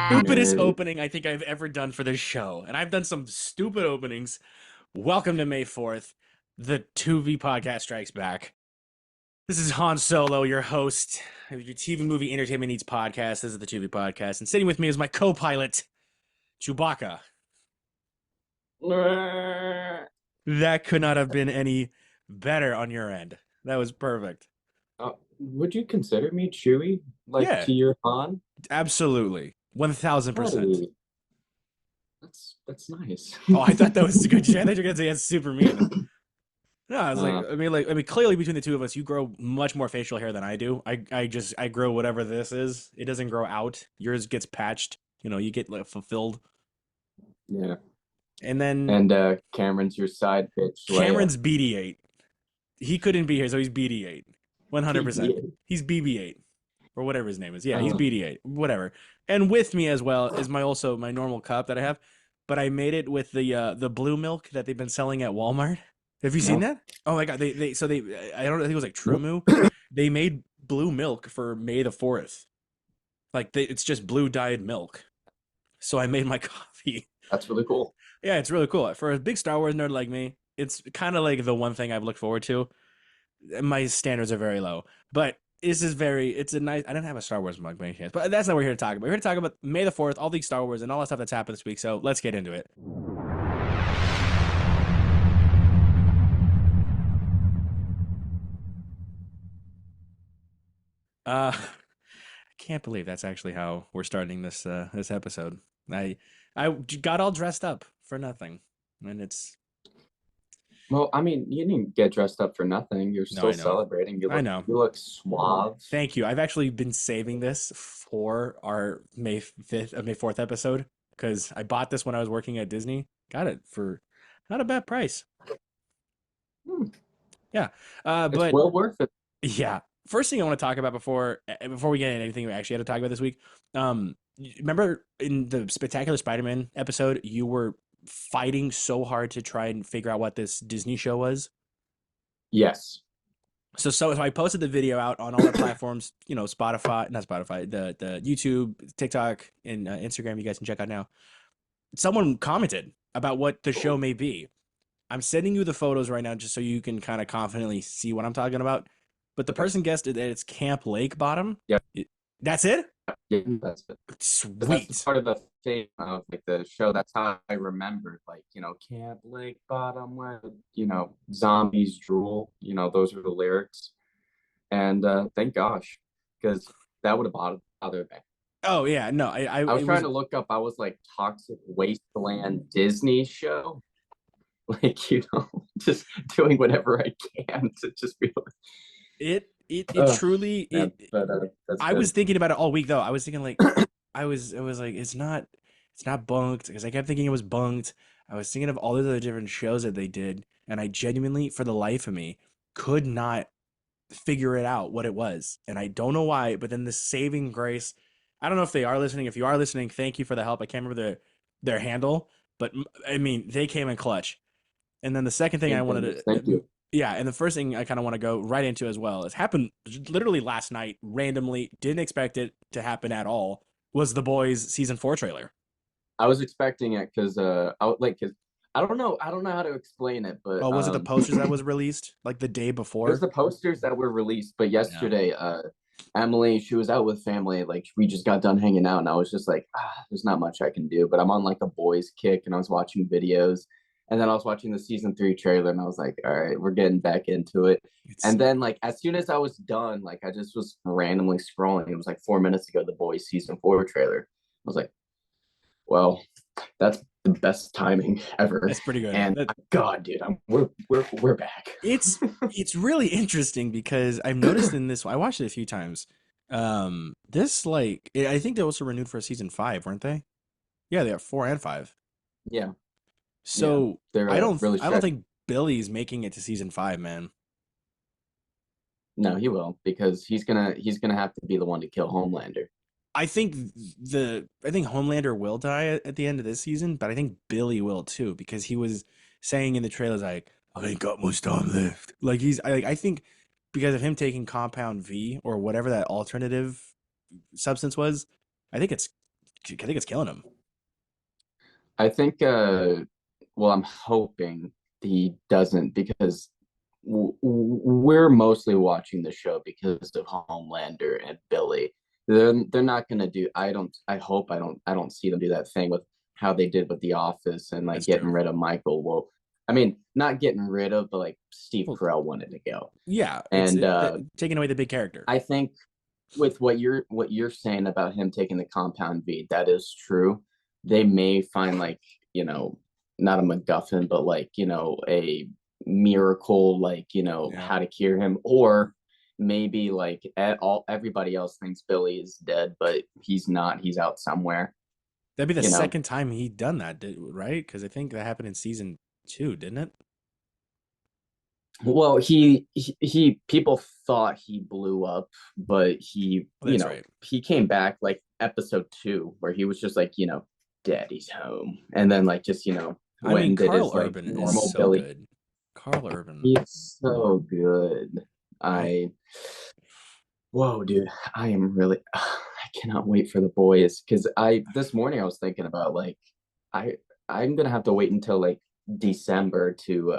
Stupidest Nerd. opening I think I've ever done for this show. And I've done some stupid openings. Welcome to May 4th. The Tu-Vie podcast strikes back. This is Han Solo, your host of your TV movie entertainment needs podcast. This is the Tu-Vie podcast. And sitting with me is my co-pilot, Chewbacca. That could not have been any better on your end. That was perfect. Would you consider me Chewy, like Yeah, to your Han? absolutely. 1000%. Hey, that's nice. Oh, I thought that was a good shit. I thought you were gonna say that's super mean. No, I was like, Uh, clearly between the two of us, you grow much more facial hair than I do. I grow whatever this is. It doesn't grow out. Yours gets patched. You get like fulfilled. yeah. And then And Cameron's your side pitch, Leia. Cameron's BD8. He couldn't be here, so he's BD8. 100%. PBA. He's BB8 or whatever his name is. Yeah, he's Uh, BD8. Whatever. And with me as well is my normal cup that I have, but I made it with the blue milk that they've been selling at Walmart. Have you seen no, that? Oh my god, they I don't know, I think it was like True nope. Moo. They made blue milk for May the 4th. It's just blue dyed milk. So I made my coffee. That's really cool. Yeah, it's really cool. For a big Star Wars nerd like me, it's kind of like the one thing I've looked forward to. My standards are very low, but it's a nice. I didn't have a Star Wars mug by any chance, but that's not what we're here to talk about. We're here to talk about May the 4th, all these Star Wars, and all that stuff that's happened this week. So let's get into it. I can't believe that's actually how we're starting this episode. I got all dressed up for nothing, and it's Well, I mean, you didn't get dressed up for nothing. You're no, still I know, celebrating. I know. You look suave. Thank you. I've actually been saving this for our May 4th episode because I bought this when I was working at Disney. Got it for not a bad price. Hmm, Yeah. it's But well worth it. yeah. First thing I want to talk about before we get into anything we actually had to talk about this week. Remember in the Spectacular Spider-Man episode, you were fighting so hard to try and figure out what this Disney show was? Yes. So I posted the video out on all the platforms, Spotify, not Spotify, the YouTube, TikTok, and Instagram. You guys can check out now. Someone commented about what the show may be. I'm sending you the photos right now just so you can kind of confidently see what I'm talking about. But the Okay. person guessed that it's Camp Lake Bottom. Yeah. That's it? Yeah, that's it. That's Sweet. part of the thing of like the show. That's how I remembered, like, Camp Lake Bottom, where zombies drool. Those are the lyrics. And thank gosh, because that would have bothered me. Oh yeah, no, I was it trying was to look up. I was like Toxic Wasteland Disney show, like just doing whatever I can to just be like, it truly yeah, it but that's I good. was thinking about it all week though. I was thinking like I was like it's not bunked because I kept thinking it was bunked. I was thinking of all the other different shows that they did, and I genuinely, for the life of me, could not figure it out what it was, and I don't know why. But then the saving grace, I don't know if they are listening. If you are listening, thank you for the help. I can't remember their handle, but I mean they came in clutch. And then the second thing I Same wanted Thank to, you. yeah, and the first thing I kind of want to go right into as well, it's happened literally last night, randomly, didn't expect it to happen at all, was The Boys season 4 trailer. I was expecting it because because I don't know how to explain it, but Oh, was it the posters that was released like the day it was before? the posters that were released. But Yeah. yesterday, Emily, she was out with family. Like we just got done hanging out, and I was just like, there's not much I can do. But I'm on like a boys kick, and I was watching videos, and then I was watching the season 3 trailer, and I was like, all right, we're getting back into it. It's And then like as soon as I was done, like I just was randomly scrolling. It was like 4 minutes ago, the boys season 4 trailer. I was like, well, that's the best timing ever. that's pretty good. And God, dude, we're back. It's really interesting because I've noticed in this, I watched it a few times. This I think they also renewed for a season 5, weren't they? Yeah, they are 4 and 5. Yeah, yeah, So they're really I don't stretched. think Billy's making it to season 5, man. No, he will because he's gonna have to be the one to kill Homelander. I think Homelander will die at the end of this season, but I think Billy will too because he was saying in the trailers like, I ain't got much time left. Like I think because of him taking Compound V or whatever that alternative substance was, I think it's I think it's killing him. I think, well, I'm hoping he doesn't because we're mostly watching the show because of Homelander and Billy. They're not gonna do. I don't. I hope I don't see them do that thing with how they did with The Office and like That's getting true. rid of Michael. Well, I mean, not getting rid of, but like Steve Well, Carell wanted to go, yeah, and taking away the big character. I think with what you're saying about him taking the compound V, that is true. They may find like, not a MacGuffin, but like, a miracle, like, Yeah, how to cure him, or maybe like everybody else thinks Billy is dead, but he's not. He's out somewhere, that'd be the you know. second time he'd done that, right? Because I think that happened in season two, didn't it? Well, people thought he blew up, but Oh, that's right. he came back like episode 2, where he was just like, daddy's home. And then like just, I went mean, and did Carl his like Urban is normal so Billy. good. Carl Urban, He's so good. I I Whoa, dude, I am really I cannot wait for the boys because I this morning I was thinking about like I I'm gonna have to wait until like December to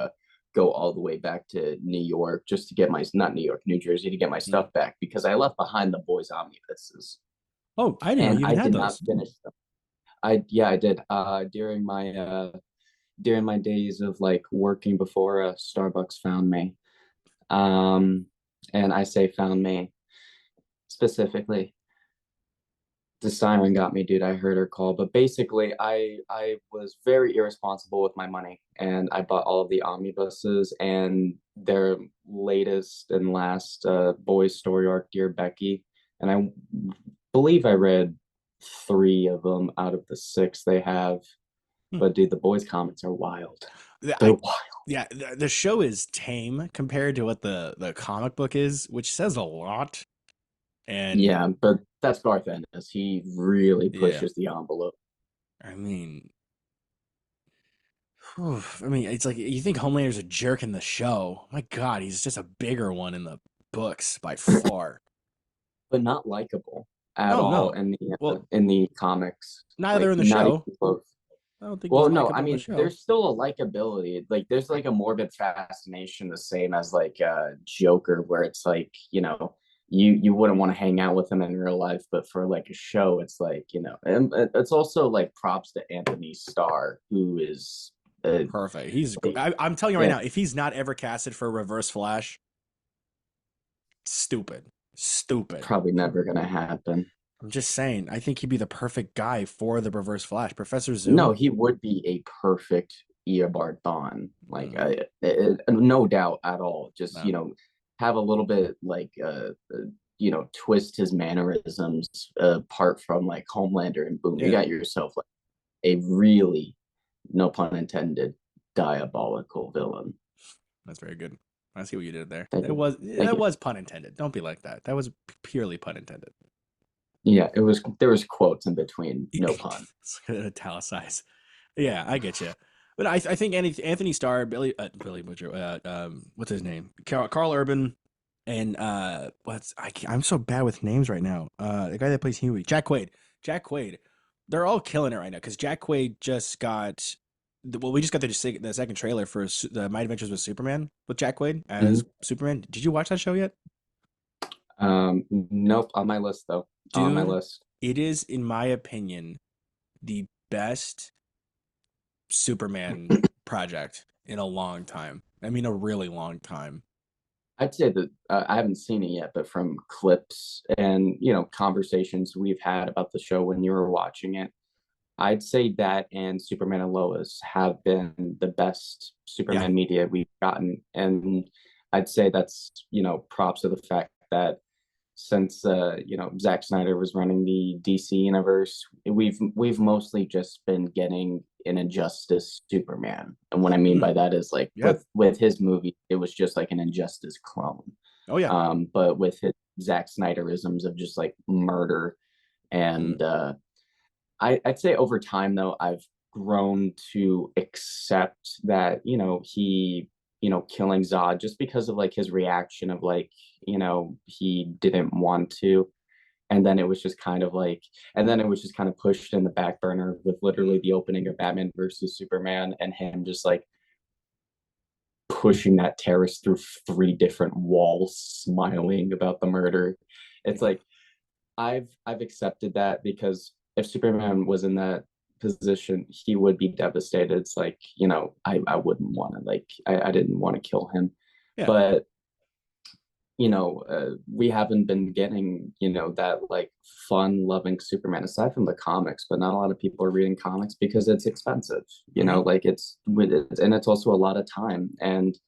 go all the way back to New York just to get my not New York, New Jersey to get my mm. stuff back because I left behind the boys omnibuses Oh, I didn't know and you even I had did not those. finish them. I did during my days of like working before Starbucks found me. Um and I say found me specifically the siren got me, dude. I heard her call, but basically, I was very irresponsible with my money, and I bought all of the omnibuses and their latest and last boys story arc, Dear Becky, and I believe I read 3 of them out of the 6 they have. Hmm. But dude, the boys comics are wild. They're I wild. yeah, the show is tame compared to what the comic book is, which says a lot. And Yeah, but that's Garth Ennis. He really yeah, pushes the envelope. I mean, I mean, it's like you think Homelander's a jerk in the show. My God, he's just a bigger one in the books by far. But not likable at Oh all no. Well, in the comics. neither Like in the not show. even close. I don't think he's Well, no, I likable in the mean show. there's still a likability. Like there's like a morbid fascination, the same as like Joker, where it's like you wouldn't want to hang out with him in real life, but for like a show, it's like and it's also like props to Anthony Starr, who is Perfect. He's. like, I'm telling you right yeah, now, if he's not ever casted for Reverse Flash, stupid, stupid. probably never gonna happen. I'm just saying. I think he'd be the perfect guy for the Reverse Flash. Professor No, Zoom. he would be a perfect Eobard Thawne, like Mm, no doubt at all. Just no. have a little bit like twist his mannerisms apart from like Homelander, and boom, you Yeah, got yourself like a really, no pun intended, diabolical villain. that's very good. I see what you did there. Thank That you, was thank that you. was pun intended. Don't be like that. That was purely pun intended. Yeah, it was. There was quotes in between, no pun. It's italicized. Yeah, I get you. But I think Anthony Starr, Billy Butcher, what's his name? Carl Urban, and I'm so bad with names right now. The guy that plays Huey, Jack Quaid. Jack Quaid. They're all killing it right now because Jack Quaid just got. Well, we just got the second trailer for the My Adventures with Superman with Jack Quaid as Mhm. Superman. Did you watch that show yet, Nope, on my list though. On my dude? list. It is, in my opinion, the best Superman project in a long time. I mean, a really long time. I'd say that I haven't seen it yet, but from clips and conversations we've had about the show when you were watching it, I'd say that and Superman and Lois have been the best Yeah, Superman media we've gotten, and I'd say that's props to the fact that since Zack Snyder was running the DC universe, we've mostly just been getting an Injustice Superman, and what I mean mm, by that is like yeah, with his movie, it was just like an Injustice clone. oh yeah, But with his Zack Snyderisms of just like murder mm, and I'd say over time though I've grown to accept that killing Zod just because of like his reaction of like, he didn't want to. And then it was just kind of like, and then it was just kind of pushed in the back burner with literally the opening of Batman versus Superman and him just like pushing that terrorist through three different walls, smiling about the murder. It's like I've accepted that because if Superman was in that position, he would be devastated. It's like, I wouldn't want to like I didn't want to kill him. Yeah. But we haven't been getting, that like fun loving Superman aside from the comics, but not a lot of people are reading comics because it's expensive, Hmm. like it's with it, and it's also a lot of time. And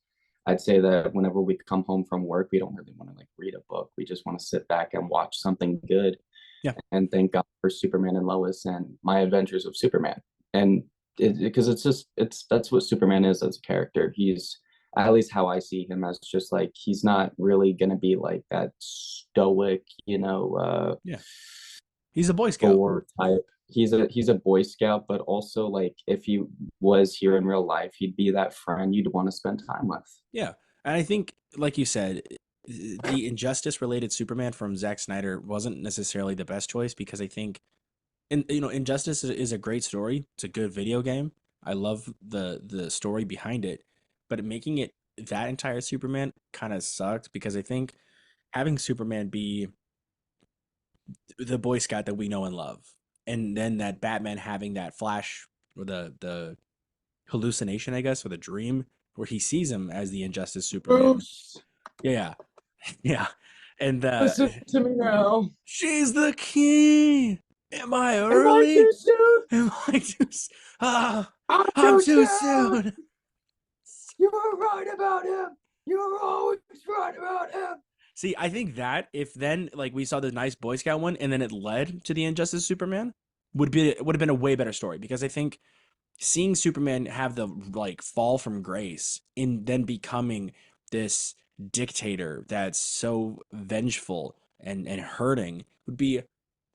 I'd say that whenever we come home from work, we don't really want to like read a book. We just want to sit back and watch something good. Yeah. And thank God for Superman and Lois and My Adventures of Superman. And because it's that's what Superman is as a character. He's at least how I see him as just like he's not really gonna be like that stoic, Yeah. He's a Boy Scout. Thor type. He's a Boy Scout, but also like if he was here in real life, he'd be that friend you'd want to spend time with. Yeah. And I think, like you said, the injustice related Superman from Zack Snyder wasn't necessarily the best choice because I think, and Injustice is a great story. It's a good video game. I love the story behind it, but making it that entire Superman kind of sucked because I think having Superman be the Boy Scout that we know and love, and then that Batman having that flash or the hallucination, I guess, or the dream where he sees him as the Injustice Superman. Bruce, Yeah, yeah, and listen to me now. she's the key. Am I Am I too early? soon? Am I too? Ah, I'm I'm too too soon. soon. You were right about him. You were always right about him. See, I think that if then like we saw the nice Boy Scout one and then it led to the Injustice Superman would have been a way better story because I think seeing Superman have the like fall from grace in then becoming this dictator that's so vengeful and hurting would be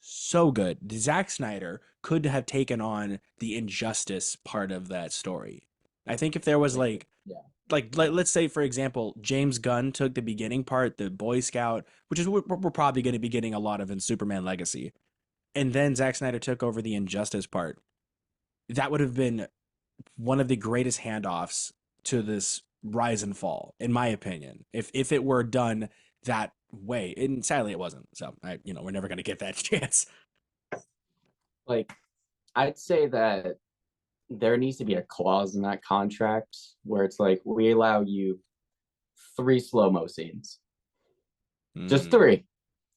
so good. Zack Snyder could have taken on the injustice part of that story. I think if there was Yeah. like let's say for example James Gunn took the beginning part, the Boy Scout, which is what we're probably going to be getting a lot of in Superman Legacy, and then Zack Snyder took over the injustice part. That would have been one of the greatest handoffs to this rise and fall, in my opinion. If it were done that way, and sadly it wasn't. So we're never gonna get that chance. Like, I'd say that there needs to be a clause in that contract where it's like, we allow you three slow mo scenes, just Mm. three.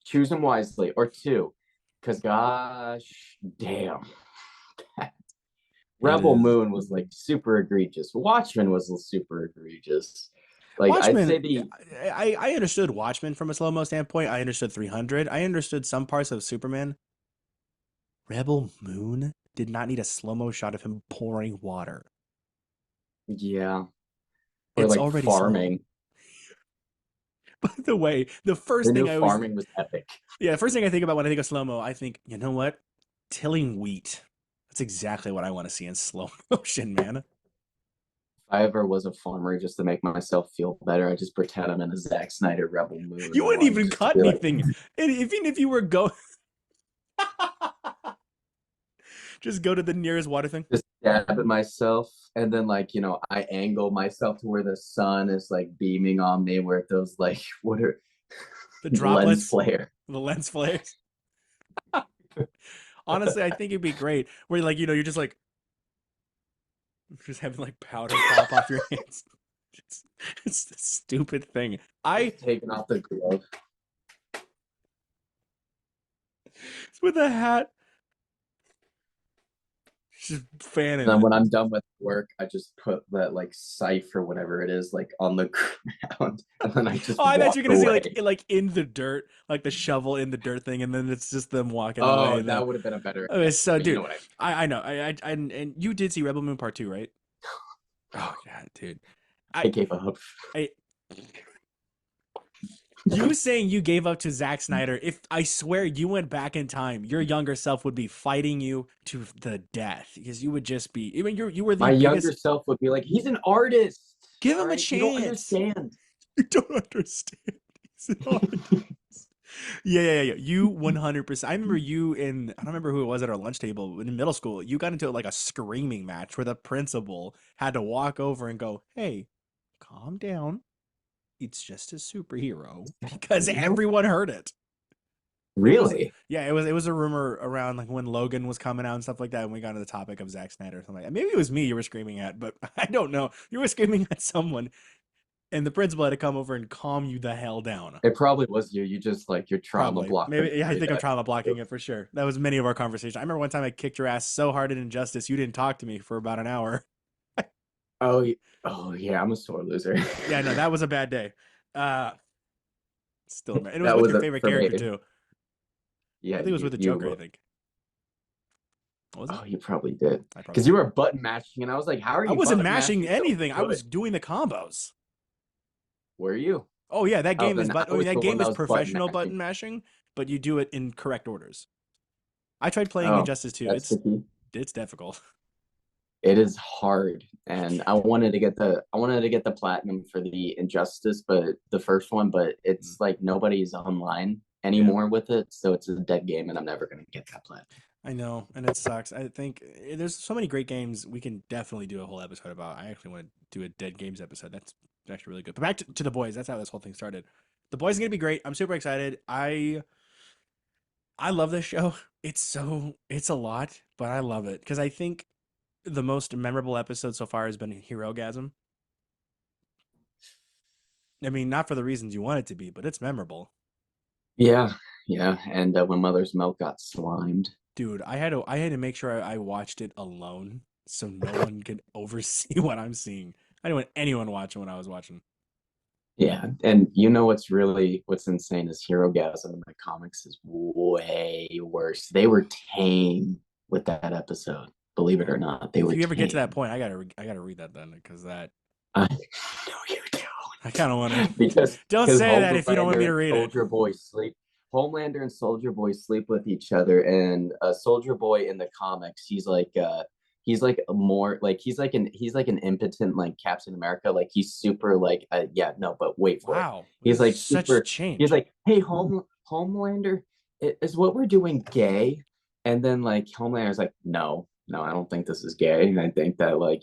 Choose them wisely, or two, because gosh, damn, It Rebel is Moon was like super egregious. Watchmen was super egregious. Like I'd Watchmen. say the I understood Watchmen from a slow mo standpoint. I understood 300. I understood some parts of Superman. Rebel Moon did not need a slow mo shot of him pouring water. yeah, or It's like already slow. farming. By the way, the The first new thing I always farming was epic. yeah, the first thing I think about when I think of slow mo, I think, you know what? Tilling wheat. That's exactly what I want to see in slow motion, man. If I ever was a farmer just to make myself feel better, I just pretend I'm in a Zack Snyder Rebel Moon You wouldn't one even just to cut be like, anything. And even if you were go just go to the nearest water thing. just dab at myself, and then like I angle myself to where the sun is like beaming on me, where those like what are The lens droplets, flare. the lens flares. Honestly, I think it'd be great. Where like, you're just having like powder pop off your hands. It's, it's a stupid thing. I Just taking off the glove. with a hat, just fanning And then it. when I'm done with work, I just put that like scythe or whatever it is like on the ground, and then I just Oh, I thought walk you were gonna say away. like in the dirt, like the shovel in the dirt thing, and then it's just them walking away. Oh, And then that would have been a better okay, example, so but you dude, know what I mean. I know and you did see Rebel Moon Part Two, right? Oh god, dude, I I gave up. I you saying you gave up to Zack Snyder? If I swear you went back in time, your younger self would be fighting you to the death because you would just be. I mean, you were My the younger biggest. self would be like, he's an artist. Give All him a right, you don't chance. understand. You don't understand. He's an audience. Yeah. You 100%. I remember you in, I don't remember who it was at our lunch table in middle school. You got into like a screaming match where the principal had to walk over and go, "Hey, calm down. It's just a superhero," because Real? everyone heard it. It was, Really? yeah, it was a rumor around like when Logan was coming out and stuff like that, and we got into the topic of Zack Snyder or something like that. Maybe it was me you were screaming at, but I don't know. You were screaming at someone, and the principal had to come over and calm you the hell down. It probably was you. You just like you're trauma Probably. blocking Maybe, yeah, I every think I'm day. trauma blocking it for sure. That was many of our conversations. I remember one time I kicked your ass so hard in Injustice, you didn't talk to me for about an hour. Oh, oh yeah, I'm a sore loser. Yeah, no, that was a bad day. Uh, Still, it was That with was your it favorite for me. character too. I Yeah, think it was with the Joker. I you. think. What was it? Oh, you probably did I probably because you did. were button matching, and I was like, "How are I you wasn't button mashing mashing so anything. I good?" was doing the combos. Were you? Oh yeah, Oh, then I I mean, was that the one game that is was button professional mashing. button mashing, but you do it in correct orders. I tried playing Oh, Injustice 2. that's the key. It's difficult. It is hard, and I wanted to get the platinum for the Injustice, but the first one, but Mm. it's like nobody's online Yeah, anymore with it, so it's a dead game, and I'm never gonna get that platinum. I know, and it sucks. I think there's so many great games we can definitely do a whole episode about. I actually want to do a dead games episode. That's actually really good. But back to the boys. That's how this whole thing started. The boys is gonna be great. I'm super excited. I love this show. It's a lot, but I love it because I think the most memorable episode so far has been Hero Gasm. I mean, not for the reasons you want it to be, but it's memorable. Yeah, yeah, and when Mother's Milk got slimed. Dude, I had to make sure I watched it alone so no one could oversee what I'm seeing. I didn't want anyone watching what I was watching. Yeah, and you know what's insane is Hero Gasm in the comics is way worse. They were tame with that episode. Believe it or not, they If were you ever get to that tame. point, I gotta read that then because that I know you I kind of want to. don't. because Don't because say that if you don't want me Homelander to and read it. Soldier Boy sleep. Homelander and Soldier Boy sleep with each other, and Soldier Boy in the comics, he's like a more like he's like an impotent like Captain America. Like he's super like yeah no, but wait for it. Wow, He's this is like such super. He's change. like, hey Homelander, is what we're doing gay? And then like Homelander's like, no, I don't think this is gay. And I think that like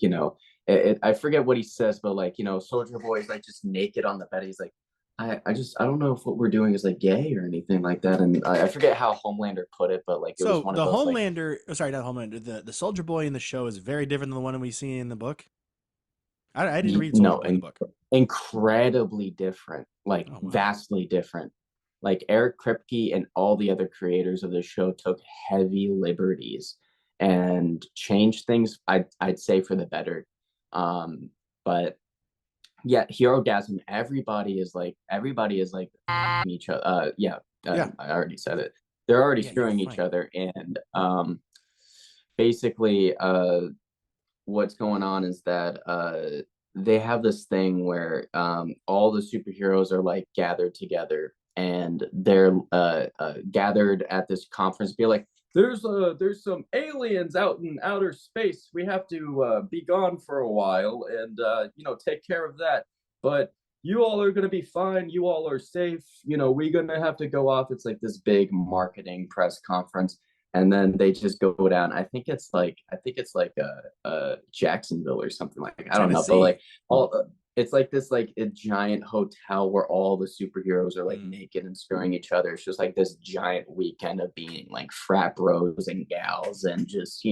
I forget what he says, but like Soldier Boy is like just naked on the bed. He's like, I don't know if what we're doing is like gay or anything like that. And I forget how Homelander put it, but like it was So one of the those like Homelander, oh, sorry, not Homelander, the Soldier Boy in the show is very different than the one we see in the book. I didn't read Soldier no, Boy in the book. incredibly different, like Oh wow. vastly different. Like Eric Kripke and all the other creators of the show took heavy liberties and changed things. I'd say for the better. But yeah, Hero Gasm. Everybody is like each other. Yeah, Yeah. I already said it. They're already Yeah, you're screwing each fine. other, and basically, what's going on is that they have this thing where all the superheroes are like gathered together, and they're gathered at this conference. Be like, there's some aliens out in outer space. We have to be gone for a while and take care of that. But you all are gonna be fine. You all are safe. We're gonna have to go off. It's like this big marketing press conference, and then they just go down. I think it's like Jacksonville or something like I don't know, but Tennessee. like all it's like this like a giant hotel where all the superheroes are like Mm. naked and screwing each other. It's just like this giant weekend of being like frat bros and gals and just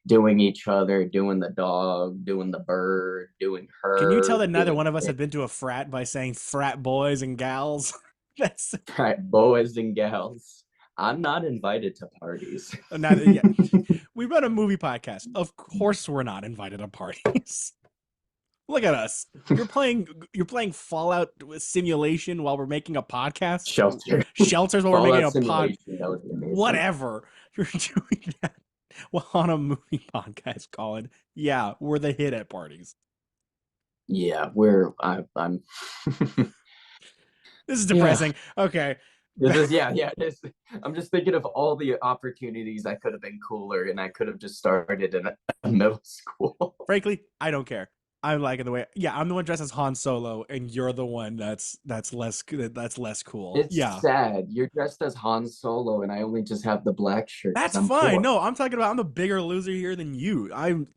doing each other, doing the dog, doing the bird, doing Can you tell her, that neither doing one of us have been to a frat by saying frat boys and gals? That's frat boys and gals. I'm not invited to parties. neither. Yeah, we run a movie podcast. Of course, we're not invited to parties. Look at us. You're playing Fallout simulation while we're making a podcast. Shelter. Shelters while we're making Fallout a pod. simulation. That would be amazing. Whatever. You're doing that while on a movie podcast, Colin. Yeah, we're the hit at parties. Yeah, I'm This is yeah. depressing. Okay. This is yeah. I'm just thinking of all the opportunities I could have been cooler, and I could have just started in a middle school. Frankly, I don't care. I'm liking the way. Yeah, I'm the one dressed as Han Solo, and you're the one that's less cool. It's Yeah, sad. You're dressed as Han Solo, and I only just have the black shirt because that's I'm fine. poor. No, I'm talking about I'm the bigger loser here than you. I'm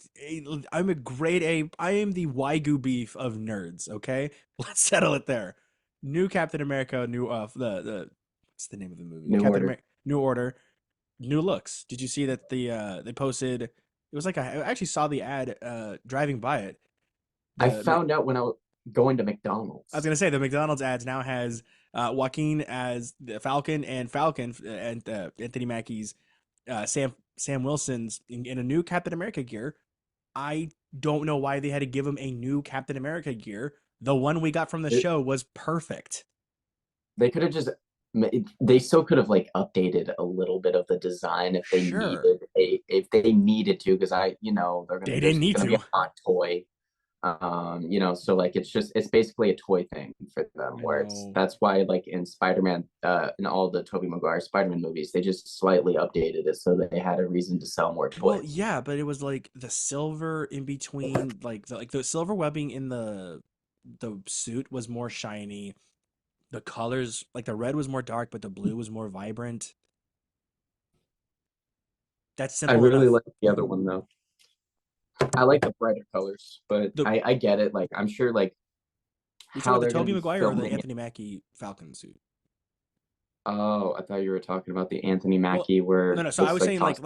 a grade A. I am the Wagyu beef of nerds. Okay, let's settle it there. New Captain America, new the what's the name of the movie? New Captain Order. America, New Order, new looks. Did you see that they posted? It was like I actually saw the ad driving by it. I The found out when I was going to I was McDonald's. gonna say the McDonald's ads now has Joaquin as the Falcon and Anthony Mackie's Sam Wilson's in a new Captain America gear. I don't know why they had to give him a new Captain America gear. The one we got from the It- show was perfect. They could have just. They still could have like updated a little bit of the design Sure, if they needed to, because they're they gonna didn't there's need gonna be a to. hot toy. So like it's basically a toy thing for them I where it's know. that's why like in Spider-Man, in all the Tobey Maguire Spider-Man movies, they just slightly updated it so they had a reason to sell more Well, toys. yeah, but it was like the silver in between, like the silver webbing in the suit was more shiny. The colors, like the red was more dark, but the blue was more vibrant. That's I simple really enough. like the other one though. I like the brighter colors, but The I get it. Like I'm sure like You talking how about the they're gonna Tobey be Maguire or the filming it. Anthony Mackie Falcon suit? Oh, I thought you were talking about the Anthony Well, Mackie no, where no. So I this was like saying cost.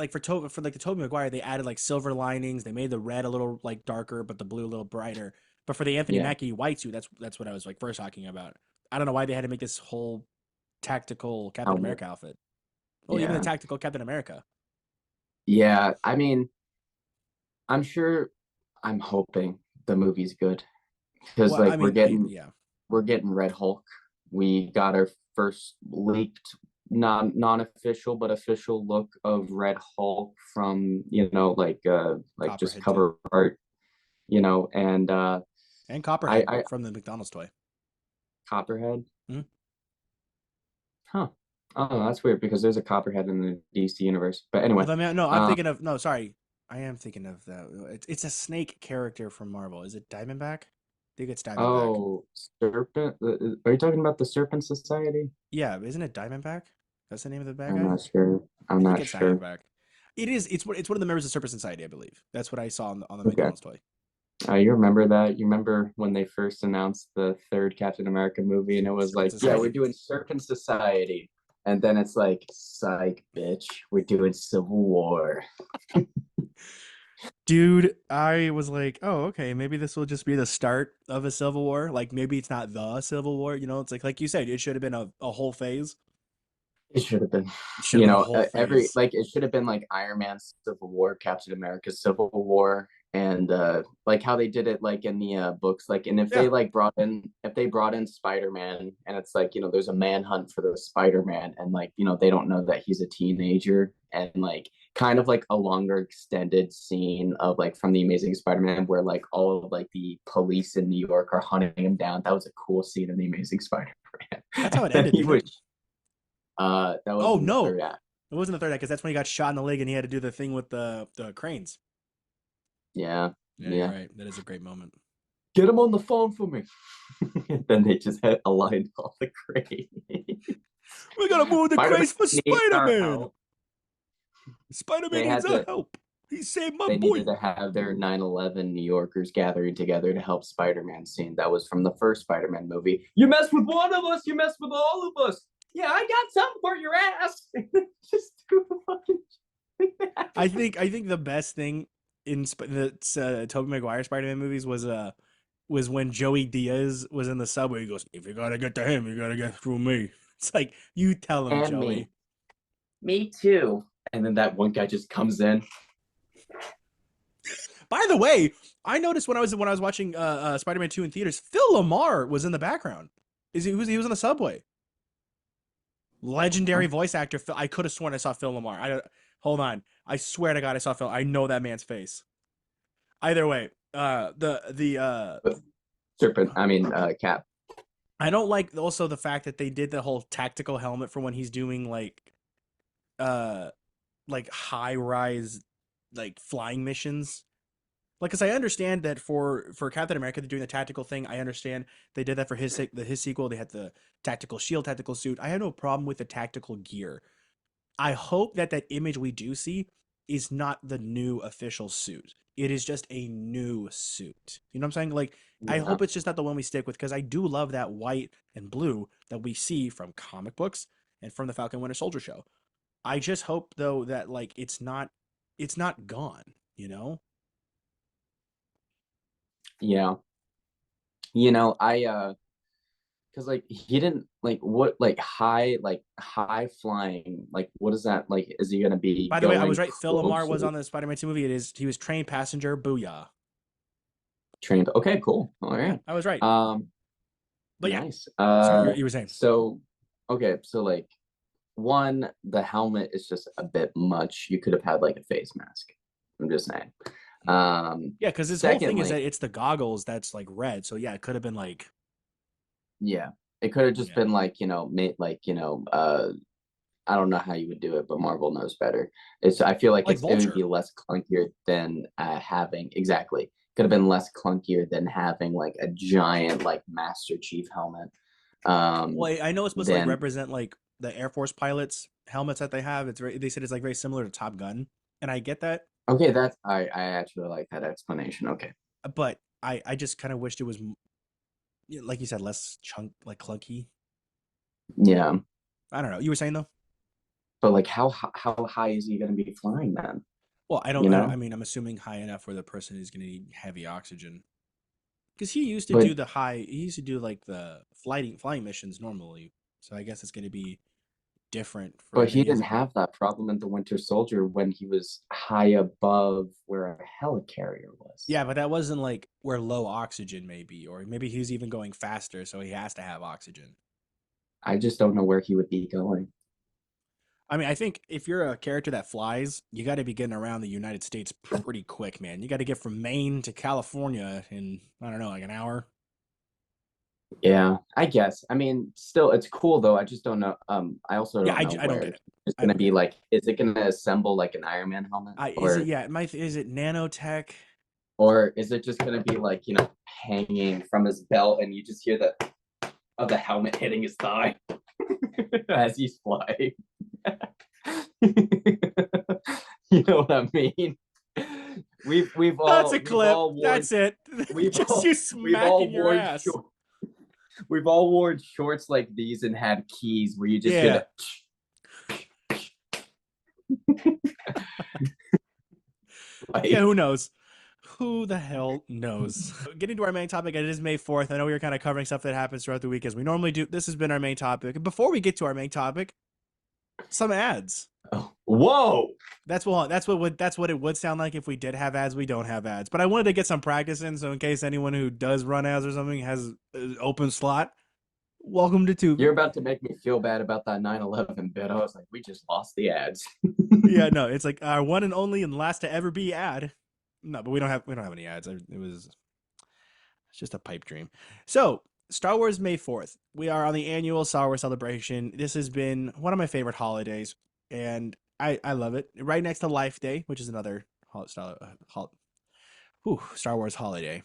for like the Tobey Maguire, they added like silver linings. They made the red a little like darker, but the blue a little brighter. But for the Anthony Yeah, Mackie white suit, that's what I was like first talking about. I don't know why they had to make this whole tactical Captain helmet. America outfit. Oh, even the Yeah, tactical Captain America. yeah. I mean, I'm sure. I'm hoping the movie's good because Well, I like mean, yeah, we're getting Red Hulk. We got our first leaked non-official but official look of Red Hulk from like just Copperhead too, cover art, and and I Copperhead I from the McDonald's toy. Copperhead. Mhm. Huh. Oh, that's weird because there's a Copperhead in the DC universe. But Well, anyway, I mean, no, I'm um, thinking of no. Sorry, I am thinking of the. It's a snake character from Marvel. Is it Diamondback? I think it's Diamondback. oh, Serpent. Are you talking about the Serpent Society? Yeah, isn't it Diamondback? That's the name of the bad I'm guy. not sure. I'm I think not it's sure. Diamondback. It is. It's one of the members of Serpent Society, I believe. That's what I saw on the Okay. McDonald's toy. You remember that? You remember when they first announced the third Captain America movie, and it was Serpent like, yeah, we're Society. doing Serpent Society, and then it's like, psych, bitch, we're doing Civil War. Dude, I was like, oh, okay, maybe this will just be the start of a civil war. Like maybe it's not the civil war. It's like you said, it should have been a whole phase. It should have been, It should have been a whole every phase. like it should have been like Iron Man's Civil War, Captain America's Civil War, and like how they did it like in the books, like, and Yeah. if they brought in Spider-Man, and it's like there's a manhunt for the Spider-Man, and like they don't know that he's a teenager, and like kind of like a longer extended scene of like from the Amazing Spider-Man where like all of like the police in New York are hunting him down. That was a cool scene in the Amazing Spider-Man. That's how it And ended, he didn't it? was that was Oh in the no, third act. it wasn't the third act because that's when he got shot in the leg and he had to do the thing with the cranes. Yeah, Yeah, you're yeah. right. That is a great moment. Get him on the phone for me. Then they just had aligned all the cranes. We gotta move the Spider-Man cranes for needs Spider our Man. help. Spider Man They needs had our to. help. He saved my They needed boy. to have their 9/11 New Yorkers gathering together to help Spider-Man scene. That was from the first Spider-Man movie. You mess with one of us, you mess with all of us. Yeah, I got something for your ass. Just do the I think the best thing in the Tobey Maguire Spider Man movies was when Joey Diaz was in the subway. He goes, "If you gotta get to him, you gotta get through me." It's like you tell him, and Joey. me too. And then that one guy just comes in. By the way, I noticed when I was watching Spider Man 2 in theaters, Phil Lamar was in the background. He was in the subway. Legendary voice actor. I could have sworn I saw Phil Lamar. Hold on. I swear to God, I saw Phil. I know that man's face. Either way, Serpent. I mean, Cap. I don't like also the fact that they did the whole tactical helmet for when he's doing uh like high rise like flying missions. Like, cause I understand that for Captain America, they're doing the tactical thing. I understand they did that for his sequel. They had the tactical shield, tactical suit. I have no problem with the tactical gear. I hope that that image we do see is not the new official suit. It is just a new suit. You know what I'm saying? Like, I Yeah. hope it's just not the one we stick with because I do love that white and blue that we see from comic books and from the Falcon Winter Soldier show. I just hope though that like it's not gone, you know? Yeah. I because like he didn't like what like high flying, like what is that, like is he gonna be By the way, I was going right. Phil Lamar was closer on the Spider-Man 2 movie. He was trained passenger. Booyah. trained? Okay, cool. All Yeah, right. I was right. um But yeah, Nice. sorry, you were saying. So okay, so like one, the helmet is just a bit much. You could have had like a face mask. I'm just saying. Yeah, because his whole thing is that Secondly, it's the goggles that's like red. So yeah, it could have been like yeah, it could have just yeah, been like, made like, I don't know how you would do it, but Marvel knows better. I feel like like it would Vulture. be less clunkier than having, exactly. Could have been less clunkier than having like a giant like Master Chief helmet. Um, Well, I know it's supposed to like then represent like the Air Force pilots helmets that they have. It's very, they said it's like very similar to Top Gun, and I get that, okay, I actually like that explanation. Okay. but I just kind of wished it was like you said less chunk like clunky. Yeah. I don't know. You were saying though. But like how high is he gonna be flying then? Well, I don't. You I know? mean, I'm assuming high enough where the person is going to need heavy oxygen because he used to do But the high. He used to do like the flying missions normally. So I guess it's going to be different for, and he he has didn't a have that problem in the Winter Soldier when he was high above where a helicarrier was. yeah, but that wasn't like where low oxygen may be, or maybe he's even going faster, so he has to have oxygen. I just don't know where he would be going. I mean, I think if you're a character that flies, you got to be getting around the United States pretty quick, man. You got to get from Maine to California in I don't know, like an hour. Yeah, I guess. I mean, still, it's cool though. I just don't know. I also Yeah, don't know I don't where get it. it's I gonna don't get be. it. Like, is it gonna assemble like an Iron Man helmet, Is it yeah? Is it nanotech? or is it just gonna be like hanging from his belt, and you just hear the of the helmet hitting his thigh as he's flying? You know what I mean? We've That's a all we've clip. all worn That's it. we've Just you all we've all smacking your worn ass. we've all worn shorts like these and had keys where you just hear Yeah. the Yeah, like. who knows? Who the hell knows? Getting to our main topic, it is May 4th. I know we were kind of covering stuff that happens throughout the week as we normally do. This has been our main topic. Before we get to our main topic, some ads. Oh, whoa. That's what it would sound like if we did have ads. We don't have ads, but I wanted to get some practice in, so in case anyone who does run ads or something has an open slot, welcome to You're Tu-Vie. about to make me feel bad about that 9/11 bit. I was like, we just lost the ads. Yeah, no, it's like our one and only and last to ever be ad. No, but we don't have any ads. It was It's just a pipe dream. So, Star Wars May 4th. We are on the annual Star Wars celebration. This has been one of my favorite holidays, and I love it. Right next to Life Day, which is another Star Wars holiday.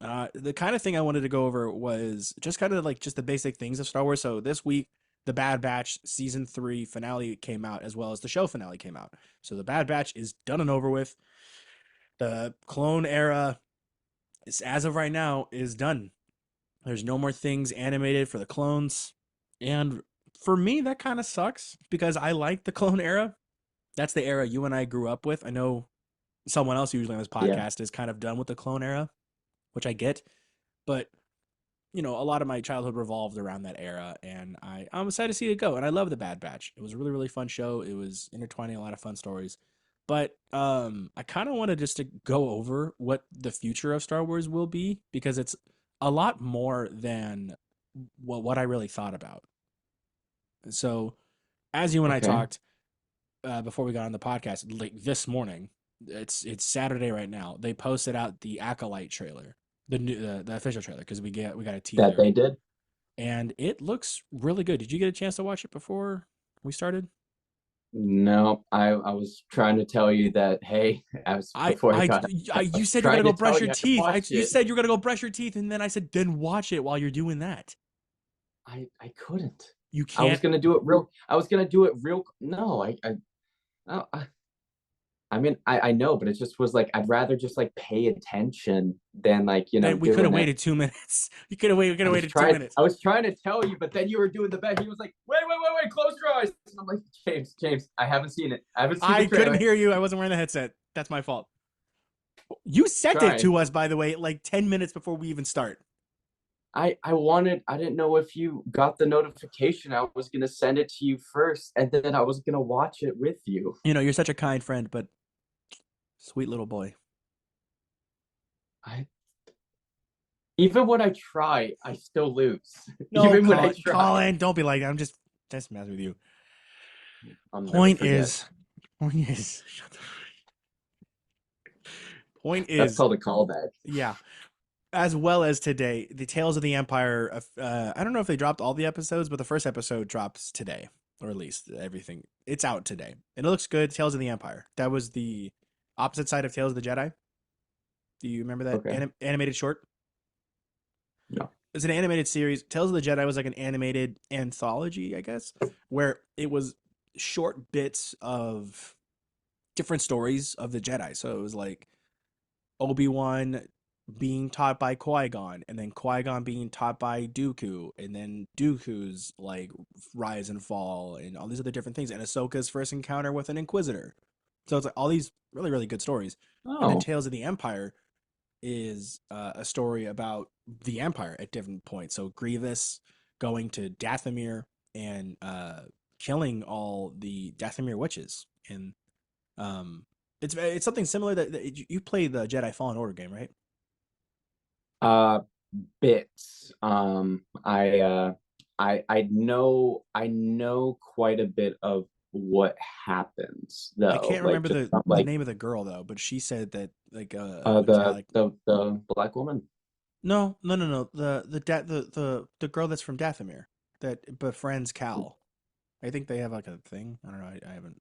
The kind of thing I wanted to go over was just kind of like just the basic things of Star Wars. So this week, the Bad Batch season 3 finale came out, as well as the show finale came out. So the Bad Batch is done and over with. The Clone era, as of right now, is done. There's no more things animated for the clones. And for me, that kind of sucks because I like the clone era. That's the era you and I grew up with. I know someone else usually on this Yeah. podcast is kind of done with the clone era, which I get. But, a lot of my childhood revolved around that era. And I'm excited to see it go. And I love The Bad Batch. It was a really, really fun show. It was intertwining a lot of fun stories. But I kind of wanted just to go over what the future of Star Wars will be because it's a lot more than what I really thought about. So, as you and I Okay. talked before we got on the podcast, like this morning, it's Saturday right now. They posted out the Acolyte trailer, the official trailer, because we got a That teaser, they did. and it looks really good. Did you get a chance to watch it before we started? No, I was trying to tell you that, hey, as before I got I You was said you're gonna trying go to brush tell your you I teeth. watched You it. said you're gonna go brush your teeth, and then I said, then watch it while you're doing that. I couldn't. You I was can't. gonna do it real. I was gonna do it real. No, I mean, I know, but it just was like I'd rather just like pay attention than like Then we could have doing it. waited 2 minutes. You could have waited. We could have waited two minutes. I was trying to tell you, but then you were doing the best. He was like, wait, close your eyes. And I'm like, James, I haven't seen it. I haven't seen the I couldn't trailer. hear you. I wasn't wearing the headset. That's my fault. You sent it Trying. to us, by the way, like 10 minutes before we even start. I didn't know if you got the notification. I was gonna send it to you first, and then I was gonna watch it with you. You're such a kind friend, but sweet little boy. I even when I try, I still lose. No, Even when I Colin, try, don't be like that. I'm just messing with you. I'll never Point forget. is, point is, point That's is, called a callback. yeah. As well as today, the Tales of the Empire. I don't know if they dropped all the episodes, but the first episode drops today, or at least everything. It's out today, and it looks good. Tales of the Empire. That was the opposite side of Tales of the Jedi. Do you remember that Okay. animated short? No. It's an animated series. Tales of the Jedi was like an animated anthology, I guess, where it was short bits of different stories of the Jedi. So it was like Obi-Wan being taught by Qui-Gon, and then Qui-Gon being taught by Dooku, and then Dooku's like rise and fall, and all these other different things, and Ahsoka's first encounter with an Inquisitor. So it's like all these really, really good stories. And then Oh. Tales of the Empire is a story about the Empire at different points. So Grievous going to Dathomir and killing all the Dathomir witches, and um, it's something similar that you play the Jedi Fallen Order game, right? Uh, bits. I know quite a bit of what happens I though. can't Like remember just from the like name of the girl though, but she said that like metallic. the black woman. No, no, no, no. The girl that's from Dathomir that befriends Cal. I think they have like a thing. I don't know. I haven't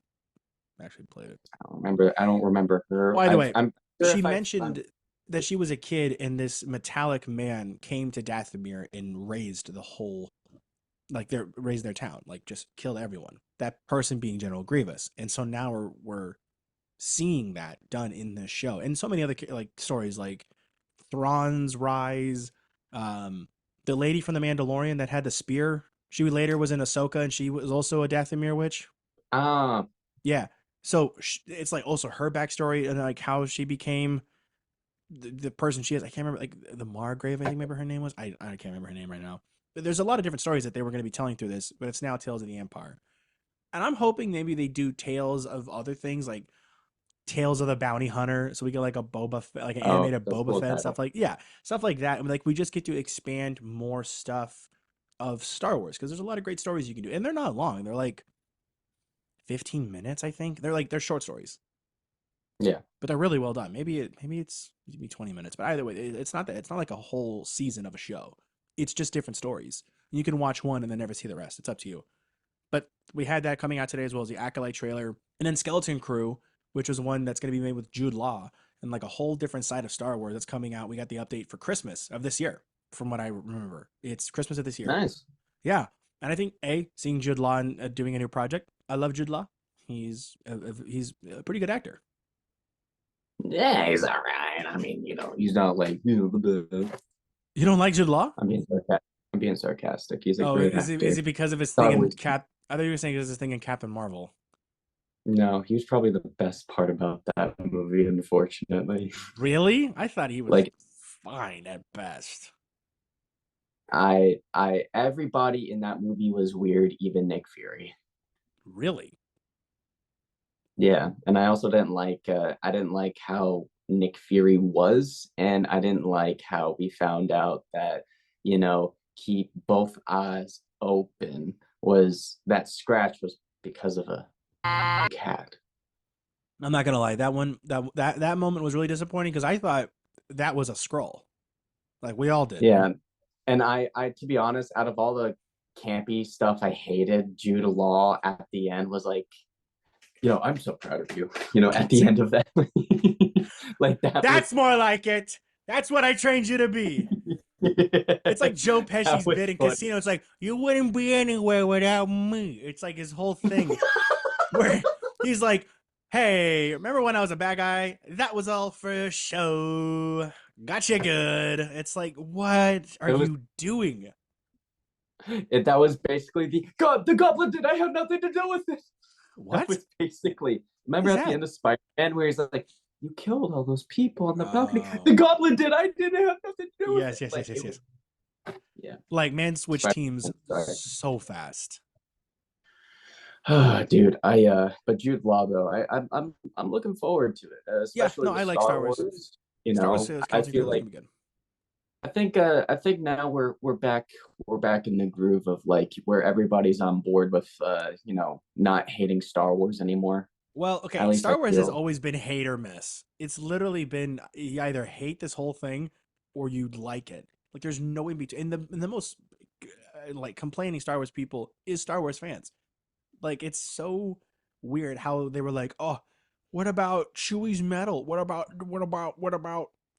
actually played it. I don't remember her. Well, either way, I'm sure she if I'm mentioned that she was a kid and this metallic man came to Dathomir and raised the whole like they raised their town, like just killed everyone. That person being General Grievous, and so now we're seeing that done in this show, and so many other like stories, like Thrawn's rise, um, the lady from the Mandalorian that had the spear. She later was in Ahsoka, and she was also a Dathomir witch. ah Yeah, so it's like also her backstory and like how she became the person she is. I can't remember like the Margrave. I think maybe her name was. I can't remember her name right now. But there's a lot of different stories that they were going to be telling through this, but it's now Tales of the Empire. And I'm hoping maybe they do tales of other things like Tales of the Bounty Hunter, so we get like a like an oh, animated that's a Boba cool Fett stuff, title. like yeah, stuff like that. And like we just get to expand more stuff of Star Wars because there's a lot of great stories you can do, and they're not long. They're like 15 minutes, I think. They're short stories, Yeah. but they're really well done. Maybe it's maybe 20 minutes, but either way, it's not that it's not like a whole season of a show. It's just different stories. You can watch one and then never see the rest. It's up to you. But we had that coming out today as well as the Acolyte trailer, and then Skeleton Crew, which was one that's going to be made with Jude Law, and like a whole different side of Star Wars that's coming out. We got the update for Christmas of this year, from what I remember. It's Christmas of this year. Nice. Yeah, and I think seeing Jude Law and doing a new project. I love Jude Law. He's a pretty good actor. Yeah, he's all right. I mean, he's not like, You don't like Jude Law? I'm being sarcastic. I'm being sarcastic. He's a Oh, great is actor. it because of his thing Thought it in was Cap? I thought you were saying it was his thing in Captain Marvel. No, he was probably the best part about that movie, unfortunately. Really? I thought he was Like fine at best. everybody in that movie was weird, even Nick Fury. Really? Yeah, and I also I didn't like how Nick Fury was, and I didn't like how we found out that, keep both eyes open was that scratch was because of a cat. I'm not gonna lie. That moment was really disappointing because I thought that was a scroll. Like we all did. Yeah, and I to be honest, out of all the campy stuff I hated, Jude Law at the end was like I'm so proud of you. At the end of that, like that That's was more like it. That's what I trained you to be. It's like Joe that Pesci's was bit in funny. Casino. It's like, you wouldn't be anywhere without me. It's like his whole thing where he's like, hey, remember when I was a bad guy? That was all for show. Gotcha good. It's like, what are It was you doing? that was basically the goblin did I have nothing to do with it. That What? was basically What remember is at the that? end of Spider-Man where he's like, you killed all those people on the balcony. The Oh. goblin did. I didn't have nothing to do with Yes, it. yes, Like yes, yes, it was yes. yeah. Like, man switch teams Spider-Man, sorry. so fast. Dude, but Jude Law though, I'm looking forward to it, Yeah, especially no, with I like Star Star Wars. Wars. Star Wars I Skeleton feel Crew is like gonna be good. I think now we're back in the groove of like where everybody's on board with not hating Star Wars anymore. Well, At okay, least I Star Wars has feel. always been hate or miss. It's literally been you either hate this whole thing or you like it. Like there's no in between. And the most like complaining Star Wars people is Star Wars fans. Like it's so weird how they were like, "Oh, what about Chewie's medal? What about?"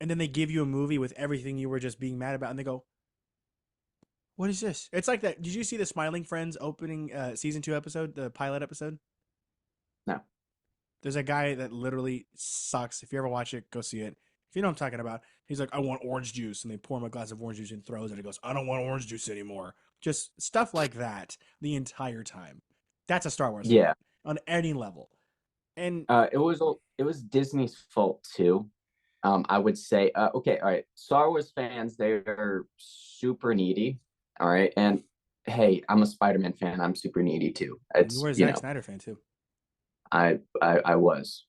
And then they give you a movie with everything you were just being mad about and they go, "What is this?" It's like that. Did you see the Smiling Friends opening season 2 episode, the pilot episode? No. There's a guy that literally sucks. If you ever watch it, go see it. If you know what I'm talking about, he's like, I want orange juice. And they pour him a glass of orange juice and throws it. He goes, I don't want orange juice anymore. Just stuff like that the entire time. That's a Star Wars fan Yeah. on any level. And It was Disney's fault too. I would say, okay, all right. Star Wars fans, they're super needy. All right. And hey, I'm a Spider-Man fan. I'm super needy too. you It's, were a Zack Snyder fan too. I was.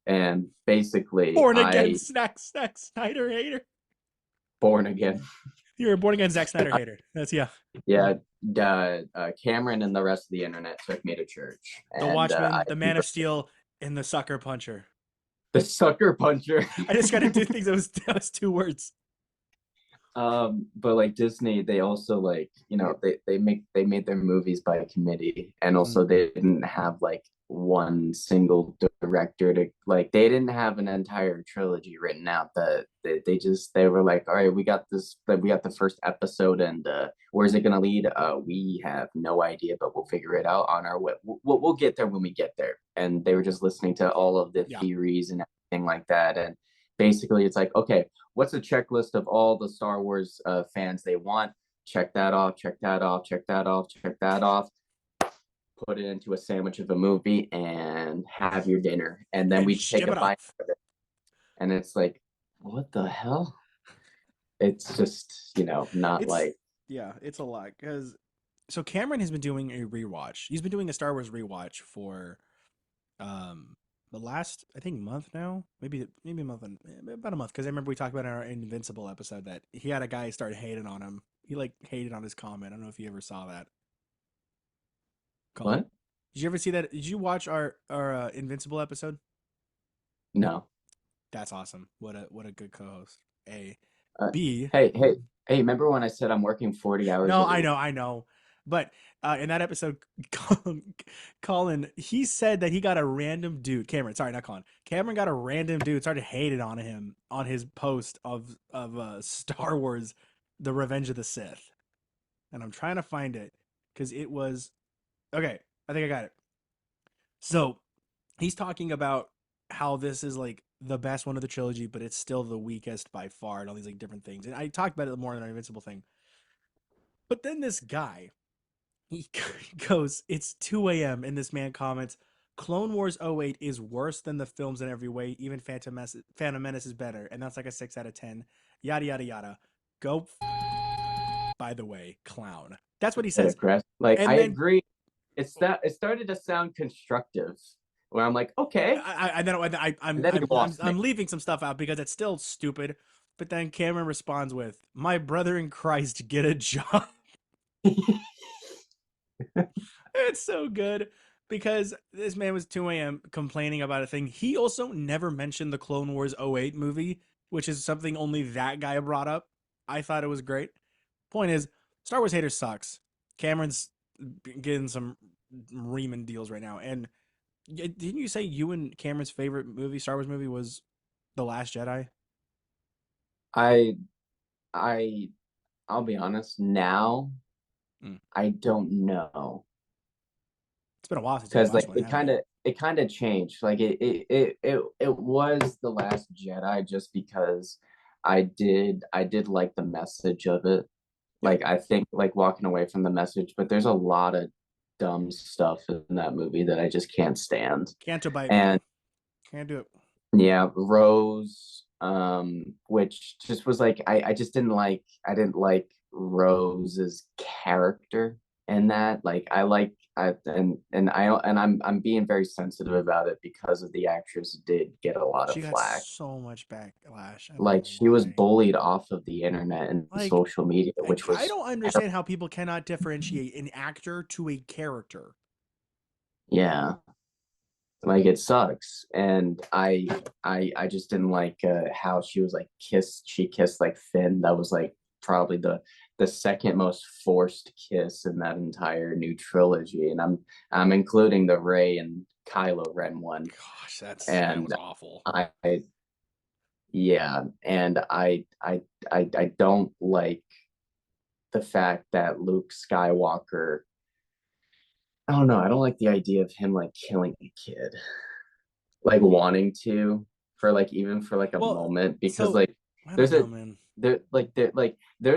And basically Born again I Zack Snyder hater. born again. You're a born again Zack Snyder hater. That's yeah. Yeah, Cameron and the rest of the internet took me to church, The and Watchmen, the Man of Steel, and the Sucker Puncher. the sucker puncher. I just got to do things. That was 2 words. But like Disney, they also like they made their movies by committee, and Mm, also they didn't have like one single director to like they didn't have an entire trilogy written out. That they were like, all right, we got this, we got the first episode, and where's it gonna lead? We have no idea, but we'll figure it out on our way. We'll get there when we get there. And they were just listening to all of the yeah. theories and everything like that, and basically it's like, okay, what's a checklist of all the Star Wars fans they want? Check that off, check that off, check that off, check that off. Put it into a sandwich of a movie and have your dinner. And then And we take ship a it bite off. of it. And it's like, what the hell? It's just, not It's like, yeah, it's a lot because so Cameron has been doing a rewatch. He's been doing a Star Wars rewatch for um the last I think month now, maybe a month and about a month because I remember we talked about in our Invincible episode that he had a guy start hating on him. He like hated on his comment. I don't know if you ever saw that, Colin. what? Did you ever see that? Did you watch our Invincible episode? No. That's awesome. What a good co-host. A Uh, B. hey, hey, hey, remember when I said I'm working 40 hours No, a I week? know, I know. But in that episode, Colin, he said that he got a random dude. Cameron, sorry, not Colin. Cameron got a random dude started hating on him on his post of Star Wars, The Revenge of the Sith, and I'm trying to find it because it was okay. I think I got it. So he's talking about how this is like the best one of the trilogy, but it's still the weakest by far, and all these like different things. And I talked about it more in our Invincible thing. But then this guy he goes, it's 2 a.m. and this man comments, Clone Wars '08 is worse than the films in every way. Even Phantom Menace is better. And that's like a 6 out of 10. Yada, yada, yada. Go, by the way, clown. That's what he Bit says. aggressive. Like, And I then agree. It started to sound constructive, where I'm like, okay. And then he lost me. I'm leaving some stuff out because it's still stupid. But then Cameron responds with, "My brother in Christ, get a job." It's so good because this man was 2 a.m. complaining about a thing. He also never mentioned the Clone Wars '08 movie, which is something only that guy brought up. I thought it was great. Point is, Star Wars haters sucks. Cameron's getting some Riemann deals right now, and Didn't you say you and Cameron's favorite movie, Star Wars movie, was The Last Jedi? I I I'll be honest, now Mm. I don't know. It's been a while since you've Because watched like one, haven't you? it kind of changed. Like it was The Last Jedi just because I did like the message of it. Yeah. Like I think like walking away from the message, but there's a lot of dumb stuff in that movie that I just can't stand. Canto bite. And Can't do it. yeah, Rose, which just was like I just I didn't like Rose's character in that. Like I like I and I'm being very sensitive about it because of the actress did get a lot of She got flack. so much backlash. I don't Like know she was why. bullied off of the internet and Like, social media, which I was don't understand how people cannot differentiate an actor to a character. yeah, like it sucks. And I just didn't like how she was like she kissed like Finn. That was like probably the second most forced kiss in that entire new trilogy, and I'm including the Rey and Kylo Ren one. Gosh, that was And awful. I yeah, and I don't like the fact that Luke Skywalker, I don't know, I don't like the idea of him like killing a kid, like wanting to, for like even for like a Well, moment, because so like I don't there's know, a man. there's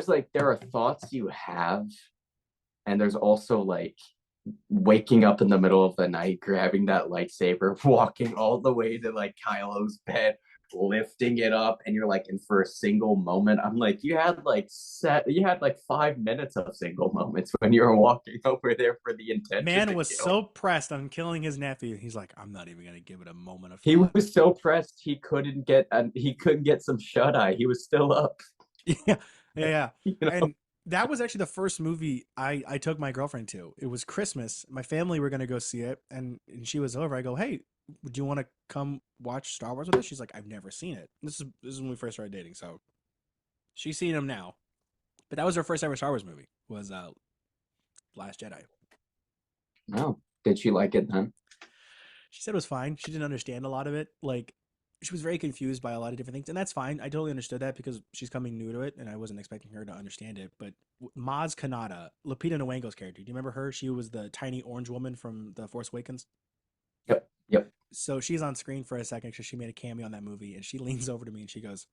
like there are thoughts you have, and there's also like waking up in the middle of the night, grabbing that lightsaber, walking all the way to like Kylo's bed, lifting it up, and you're like, and for a single moment, I'm like, you had like 5 minutes of single moments when you were walking over there for the intention Man to was kill. so pressed on killing his nephew. He's like, I'm not even gonna give it a moment of He thought. was so pressed he couldn't get some shut eye. He was still up. Yeah, yeah, yeah. You know, And that was actually the first movie I took my girlfriend to. It was Christmas. My family were gonna go see it, and she was over. I go, hey, would you want to come watch Star Wars with us? She's like, I've never seen it. This is when we first started dating, so she's seen them now. But that was her first ever Star Wars movie. Was Last Jedi. no. Did she like it then? She said it was fine. She didn't understand a lot of it. Like she was very confused by a lot of different things, and that's fine. I totally understood that because she's coming new to it, and I wasn't expecting her to understand it. But Maz Kanata, Lupita Nyong'o's character, do you remember her? She was the tiny orange woman from The Force Awakens. Yep. Yep. So she's on screen for a second because she made a cameo on that movie, and she leans over to me and she goes,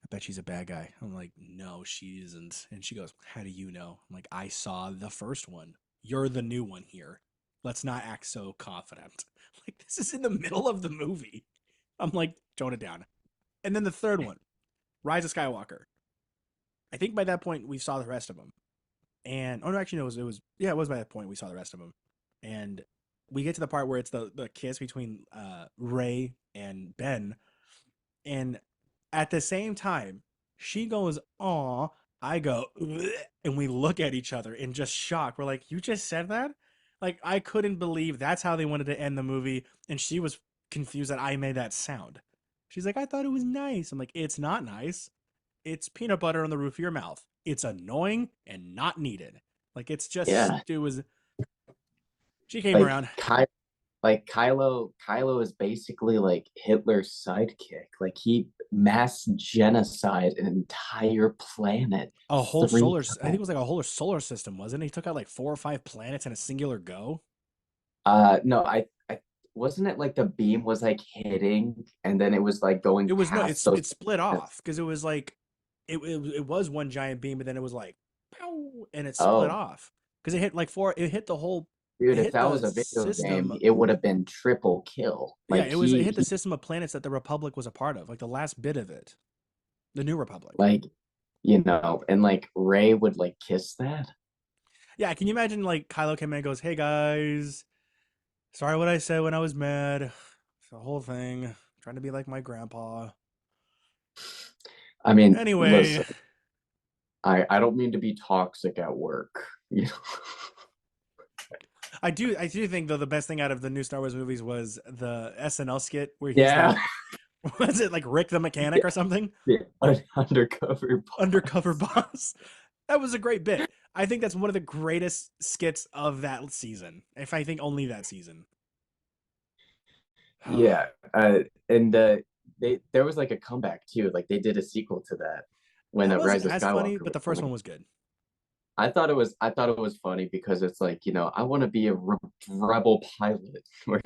"I bet she's a bad guy." I'm like, "No, she isn't." And she goes, "How do you know?" I'm like, "I saw the first one. You're the new one here. Let's not act so confident." Like this is in the middle of the movie. I'm like, tone it down. And then the third one, Rise of Skywalker. I think by that point we saw the rest of them. And oh no, actually no, it was yeah, it was by that point we saw the rest of them. And we get to the part where it's the kiss between Ray and Ben, and at the same time, she goes, "Aw," I go, "Ugh," and we look at each other in just shock. We're like, "You just said that?" Like I couldn't believe that's how they wanted to end the movie, and she was confused that I made that sound. She's like, "I thought it was nice." I'm like, "It's not nice. It's peanut butter on the roof of your mouth. It's annoying and not needed." Like it's just Yeah. it was. She came Like around. Kylo is basically like Hitler's sidekick. Like he mass genocide an entire planet A whole three solar, I think it times. was like a whole solar system, wasn't it? He took out like 4 or 5 planets in a singular go. No, I wasn't it like the beam was like hitting and then it was like going It was no, past those it split planets. off because it was like it was one giant beam, but then it was like pow, and it split Oh, off because it hit like four. It hit the whole. dude, It if hit that the was a video game, system. it would have been triple kill. Yeah, Like it hit the he system of planets that the Republic was a part of, like the last bit of it, the New Republic. like and like Ray would like kiss that. Yeah, can you imagine like Kylo came in and goes, "Hey guys, sorry what I said when I was mad. It's the whole thing. Trying to be like my grandpa." I mean, Anyway, listen, I don't mean to be toxic at work. You know? I do think though the best thing out of the new Star Wars movies was the SNL skit where he's Yeah. like, was it like Rick the mechanic or something? Yeah, undercover Undercover boss. boss. That was a great bit. I think that's one of the greatest skits of that season. If I think only that season. Yeah, and they there was like a comeback too. Like they did a sequel to that when That wasn't Rise of as funny, Skywalker but was the first one coming. was good. I thought it was funny because it's like, I want to be a rebel pilot or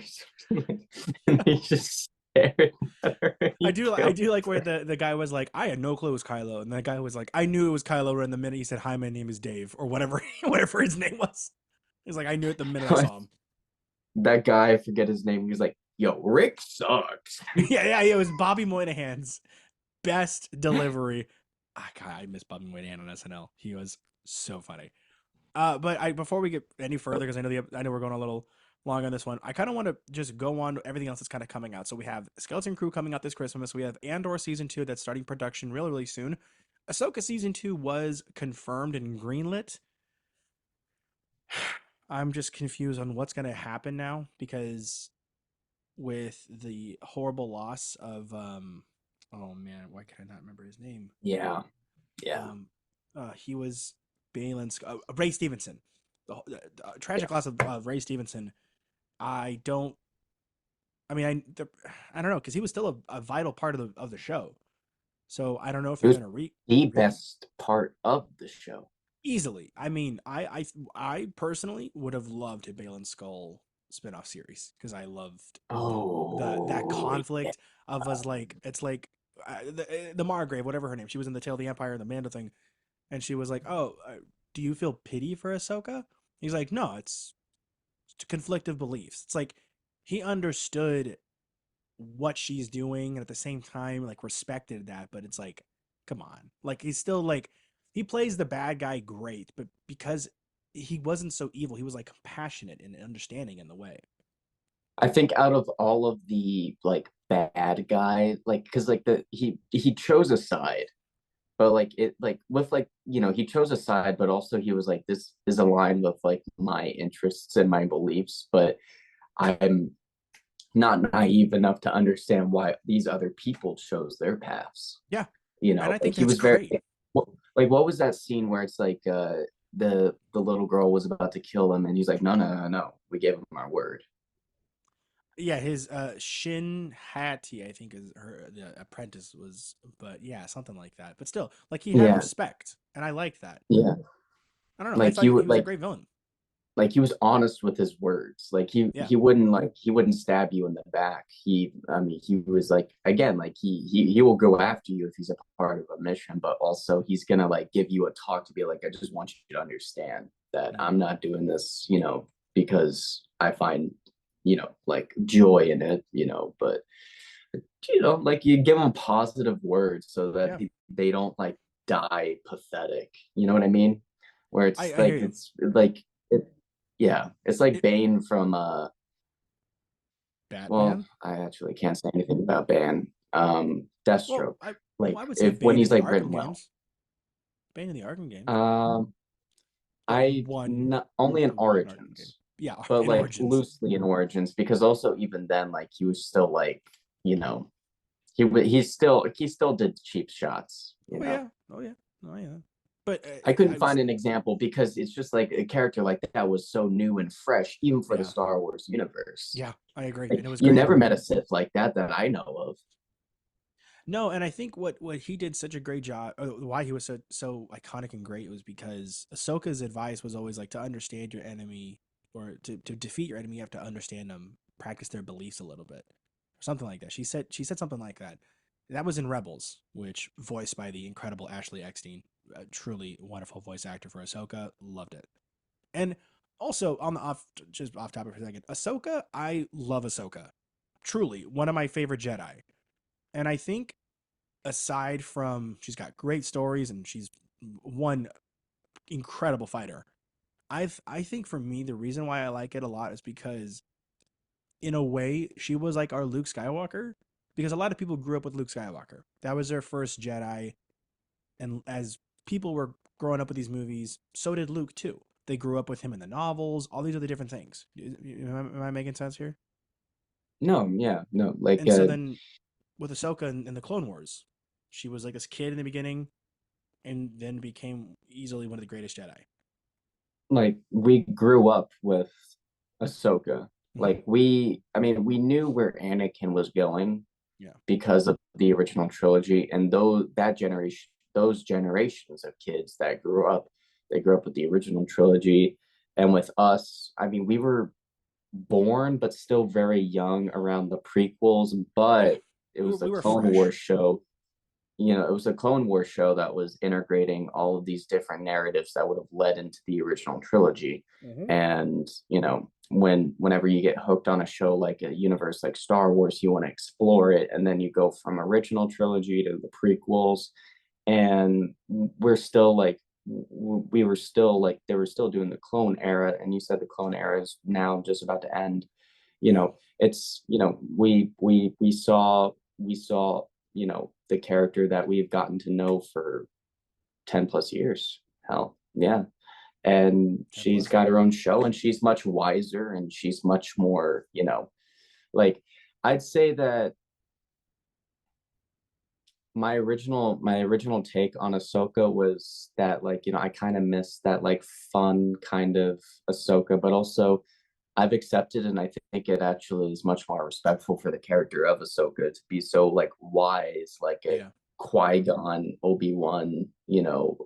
something. And they just stared at her and he I killed do like where her. the guy was like, I had no clue it was Kylo, and the guy was like, I knew it was Kylo Ren the minute he said, "Hi, my name is Dave," or whatever whatever his name was. He's like, I knew it the minute I saw him. That guy, I forget his name. He was like, "Yo, Rick sucks." Yeah, it was Bobby Moynihan's best delivery. Ah, God, I miss Bobby Moynihan on SNL. He was so funny. But before we get any further, because I know we're going a little long on this one. I kind of want to just go on to everything else that's kind of coming out. So we have Skeleton Crew coming out this Christmas. We have Andor season 2 that's starting production really really soon. Ahsoka season 2 was confirmed and greenlit. I'm just confused on what's going to happen now because with the horrible loss of oh man, why can I not remember his name? Yeah, yeah, Um, he was Balin's Ray Stevenson. The yeah. tragic loss of Ray Stevenson. I don't. I mean, I don't know because he was still a vital part of the show. So I don't know if It they're was gonna the re best part of the show. easily. I mean, I personally would have loved a Balin Skull spinoff series because I loved that Oh, yeah. conflict of us like it's like the Margrave, whatever her name. She was in the Tail of the Empire and the Mando thing, and she was like, "Oh, do you feel pity for Ahsoka?" He's like, "No, it's conflictive beliefs." It's like he understood what she's doing and at the same time like respected that, but it's like, come on, like he's still like he plays the bad guy great, but because he wasn't so evil, he was like compassionate and understanding in the way. I think out of all of the like bad guy, like because like he chose a side, but like it like with like he chose a side, but also he was like this is aligned with like my interests and my beliefs, but I'm not naive enough to understand why these other people chose their paths. Yeah, and I Like think he that's was very great. like what was that scene where it's like the little girl was about to kill him and he's like, no, no, no, no, we gave him our word. Yeah, his Shin Hati, I think is her the apprentice was, but yeah, something like that. But still, like he had Yeah, respect, and I like that. yeah. I don't know. I Like thought you he would was a great villain. like he was honest with his words. Like Yeah. he wouldn't stab you in the back. I mean he was like again like he will go after you if he's a part of a mission, but also he's gonna like give you a talk to be like, I just want you to understand that Mhm. I'm not doing this, because I find, like joy in it, but like you give them positive words so that Yeah, they don't like die pathetic. You know what I mean? Where it's I hear like you. yeah, it's like It Bane from well, Batman. I actually can't say anything about Bane. Well, Deathstroke. I Like would say if when Bane in he's the like Arkham written well. games. Bane in the Arkham games. Um Well, I not only in the one Arkham game. Origins, Yeah, but in like Origins. loosely in Origins because also even then like he was still like, you know, he still did cheap shots. Oh yeah. Oh yeah. Oh yeah. But I couldn't I was find an example because it's just like a character like that was so new and fresh, even for the yeah. Star Wars universe. Yeah, I agree. Like And it was you great. never met a Sith like that I know of. No, and I think what he did such a great job, why he was so iconic and great was because Ahsoka's advice was always like to understand your enemy or to defeat your enemy, you have to understand them, practice their beliefs a little bit, or something like that. She said something like that. That was in Rebels, which voiced by the incredible Ashley Eckstein, a truly wonderful voice actor for Ahsoka. Loved it. And also on the just off topic for a second, Ahsoka, I love Ahsoka. Truly, one of my favorite Jedi. And I think aside from she's got great stories and she's one incredible fighter, I think for me the reason why I like it a lot is because in a way she was like our Luke Skywalker because a lot of people grew up with Luke Skywalker. That was their first Jedi, and as people were growing up with these movies, so did Luke too. They grew up with him in the novels, all these other different things. Am I making sense here? No, yeah, no, like And so then with Ahsoka in the Clone Wars, she was like this kid in the beginning, and then became easily one of the greatest Jedi. we grew up with Ahsoka. Hmm. Like I mean, we knew where Anakin was going Yeah. because of the original trilogy, and those generations of kids that grew up, they grew up with the original trilogy, and with us, I mean, we were born but still very young around the prequels, Yeah. but it We were was the we were Clone fresh. Wars show. It was the Clone Wars show that was integrating all of these different narratives that would have led into the original trilogy. Hmm. And, whenever you get hooked on a show like a universe like Star Wars, you want to explore it. And then you go from original trilogy to the prequels. And we're still like, we were still like, they were still doing the clone era. And you said the clone era is now just about to end. Yeah. It's, we saw the character that we've gotten to know for 10 plus years. Hell yeah. And 10 she's plus. got her own show, and she's much wiser, and she's much more, like, I'd say that my original take on Ahsoka was that, like, I kind of miss that, like, fun kind of Ahsoka, but also I've accepted, and I think it actually is much more respectful for the character of Ahsoka to be so, like, wise, like a Yeah. Qui-Gon, Obi-Wan,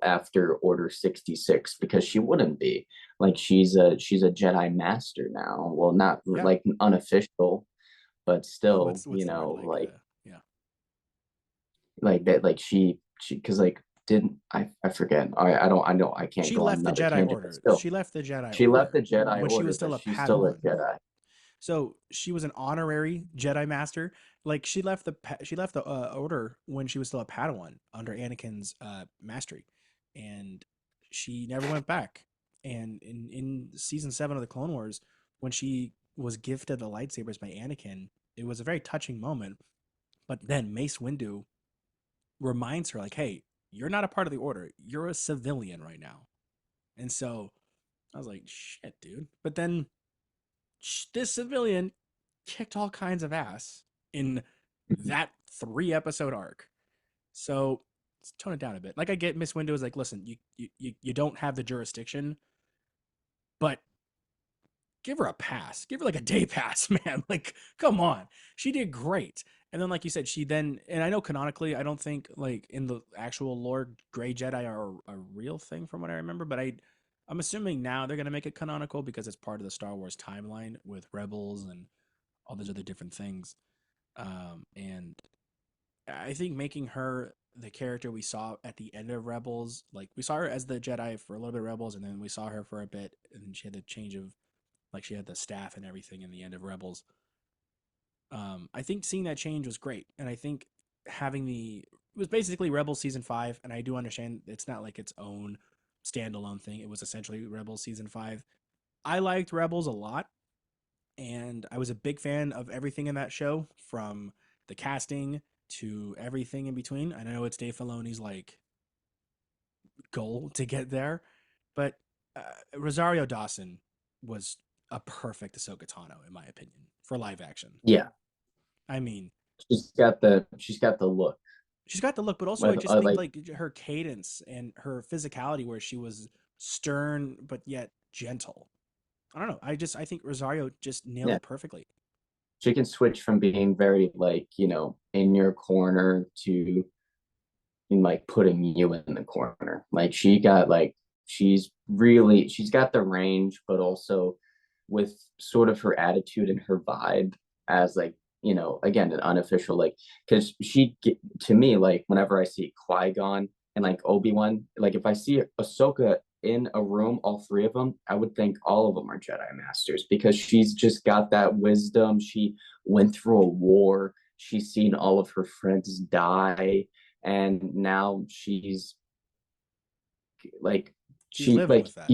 after Order 66, because she wouldn't be. Like, she's a Jedi Master now. Well, not Yeah. like unofficial, but Oh, still, what's the word? Like, yeah. like that, like she because, like, didn't I forget. I don't I know I can't She go on left the another Jedi tangent, but Order. still, She left the Jedi she left Order the Jedi when she was Order, still but a she's still a Padawan. Jedi. So she was an honorary Jedi Master. Like she left the Order when she was still a Padawan under Anakin's mastery, and she never went back. And in season 7 of the Clone Wars, when she was gifted the lightsabers by Anakin, it was a very touching moment. But then Mace Windu reminds her, like, "Hey, you're not a part of the Order. You're a civilian right now." And so I was like, "Shit, dude." But then this civilian kicked all kinds of ass in that 3 episode arc. So let's tone it down a bit. Like, I get Miss Window is like, listen, you don't have the jurisdiction, but give her a pass. Give her like a day pass, man. Like, come on. She did great. And then, like you said, and I know canonically, I don't think like in the actual lore, Gray Jedi are a real thing from what I remember, but I'm assuming now they're gonna make it canonical because it's part of the Star Wars timeline with Rebels and all those other different things. And I think making her the character we saw at the end of Rebels, like we saw her as the Jedi for a little bit of Rebels, and then we saw her for a bit, and she had the change of like she had the staff and everything in the end of Rebels. I think seeing that change was great, and I think having it was basically Rebels season 5, and I do understand it's not like its own standalone thing. It was essentially Rebels season 5. I liked Rebels a lot, and I was a big fan of everything in that show, from the casting to everything in between. I know it's Dave Filoni's like goal to get there, but uh, Rosario Dawson was a perfect Ahsoka Tano in my opinion for live action. Yeah, I mean, she's got the look she's got the look, but also I with just think like, like her cadence and her physicality, where she was stern but yet gentle. I don't know. I think Rosario just nailed yeah, it perfectly. she can switch from being very, like, in your corner to, like, putting you in the corner. Like, she's got the range, but also with sort of her attitude and her vibe as, like, again, an unofficial, like, because to me, like, whenever I see Qui-Gon and, like, Obi-Wan, like, if I see Ahsoka in a room, all three of them, I would think all of them are Jedi Masters, because she's just got that wisdom. She went through a war. She's seen all of her friends die, and now she's like, She's living with that.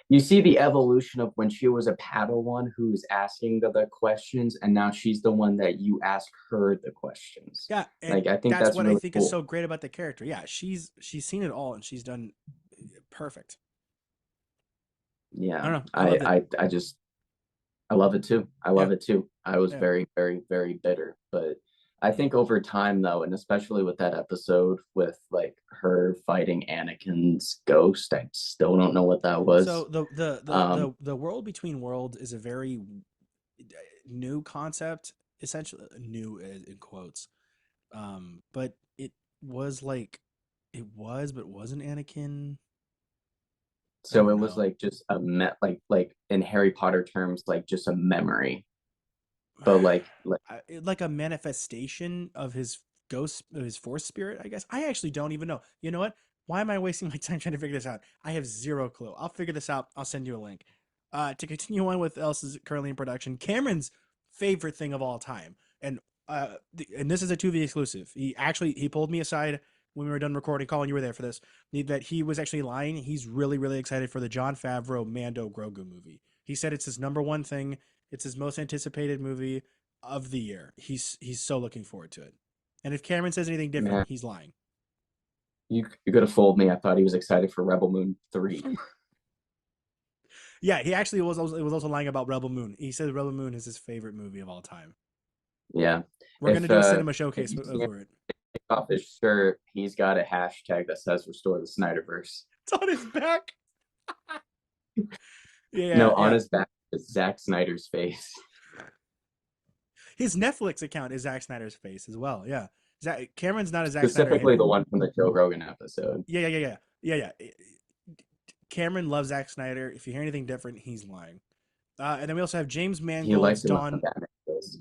you see the evolution of when she was a Padawan who's asking the questions, and now she's the one that you ask her the questions. Yeah, and Like, I think that's that's what I really think is cool. so great about the character. Yeah, she's seen it all and she's done perfect. I Yeah, don't know. I I loved it. I I just I love it too. I Yeah, love it too. I was yeah. very, very, very bitter, but I think over time, though, and especially with that episode with, like, her fighting Anakin's ghost, I still don't know what that So was. the Um, world between worlds is a very new concept, essentially new in quotes. But it was like it was, but wasn't Anakin. I So don't it was know. like just a like in Harry Potter terms, like just a memory. But like Like a manifestation of his ghost, of his force spirit, I guess. I actually don't even know. You know what? Why am I wasting my time trying to figure this out? I have zero clue. I'll figure this out. I'll send you a link. To continue on with else is currently in production, Cameron's favorite thing of all time, and and this is a Tu-Vie exclusive. He pulled me aside when we were done recording. Colin, you were there for this. That he was actually lying. He's really excited for the Jon Favreau Mando Grogu movie. He said it's his number one thing. It's his most anticipated movie of the year. He's so looking forward to it. And if Cameron says anything different, man, he's lying. you could have fooled me. I thought he was excited for Rebel Moon 3. Yeah, he actually was also lying about Rebel Moon. He said Rebel Moon is his favorite movie of all time. Yeah. We're gonna If do a cinema if showcase you see him over it. take off his shirt, he's got a hashtag that says restore the Snyderverse. It's on his back. No, Yeah, on yeah. his back is Zack Snyder's face. His Netflix account is Zack Snyder's face as well. Yeah, Cameron's not a Zack Snyder Specifically hater. the one from the Joe Rogan episode. Yeah. Cameron loves Zack Snyder. If you hear anything different, he's lying. And then we also have James He Mangold's likes it when Dawn. Batman kills.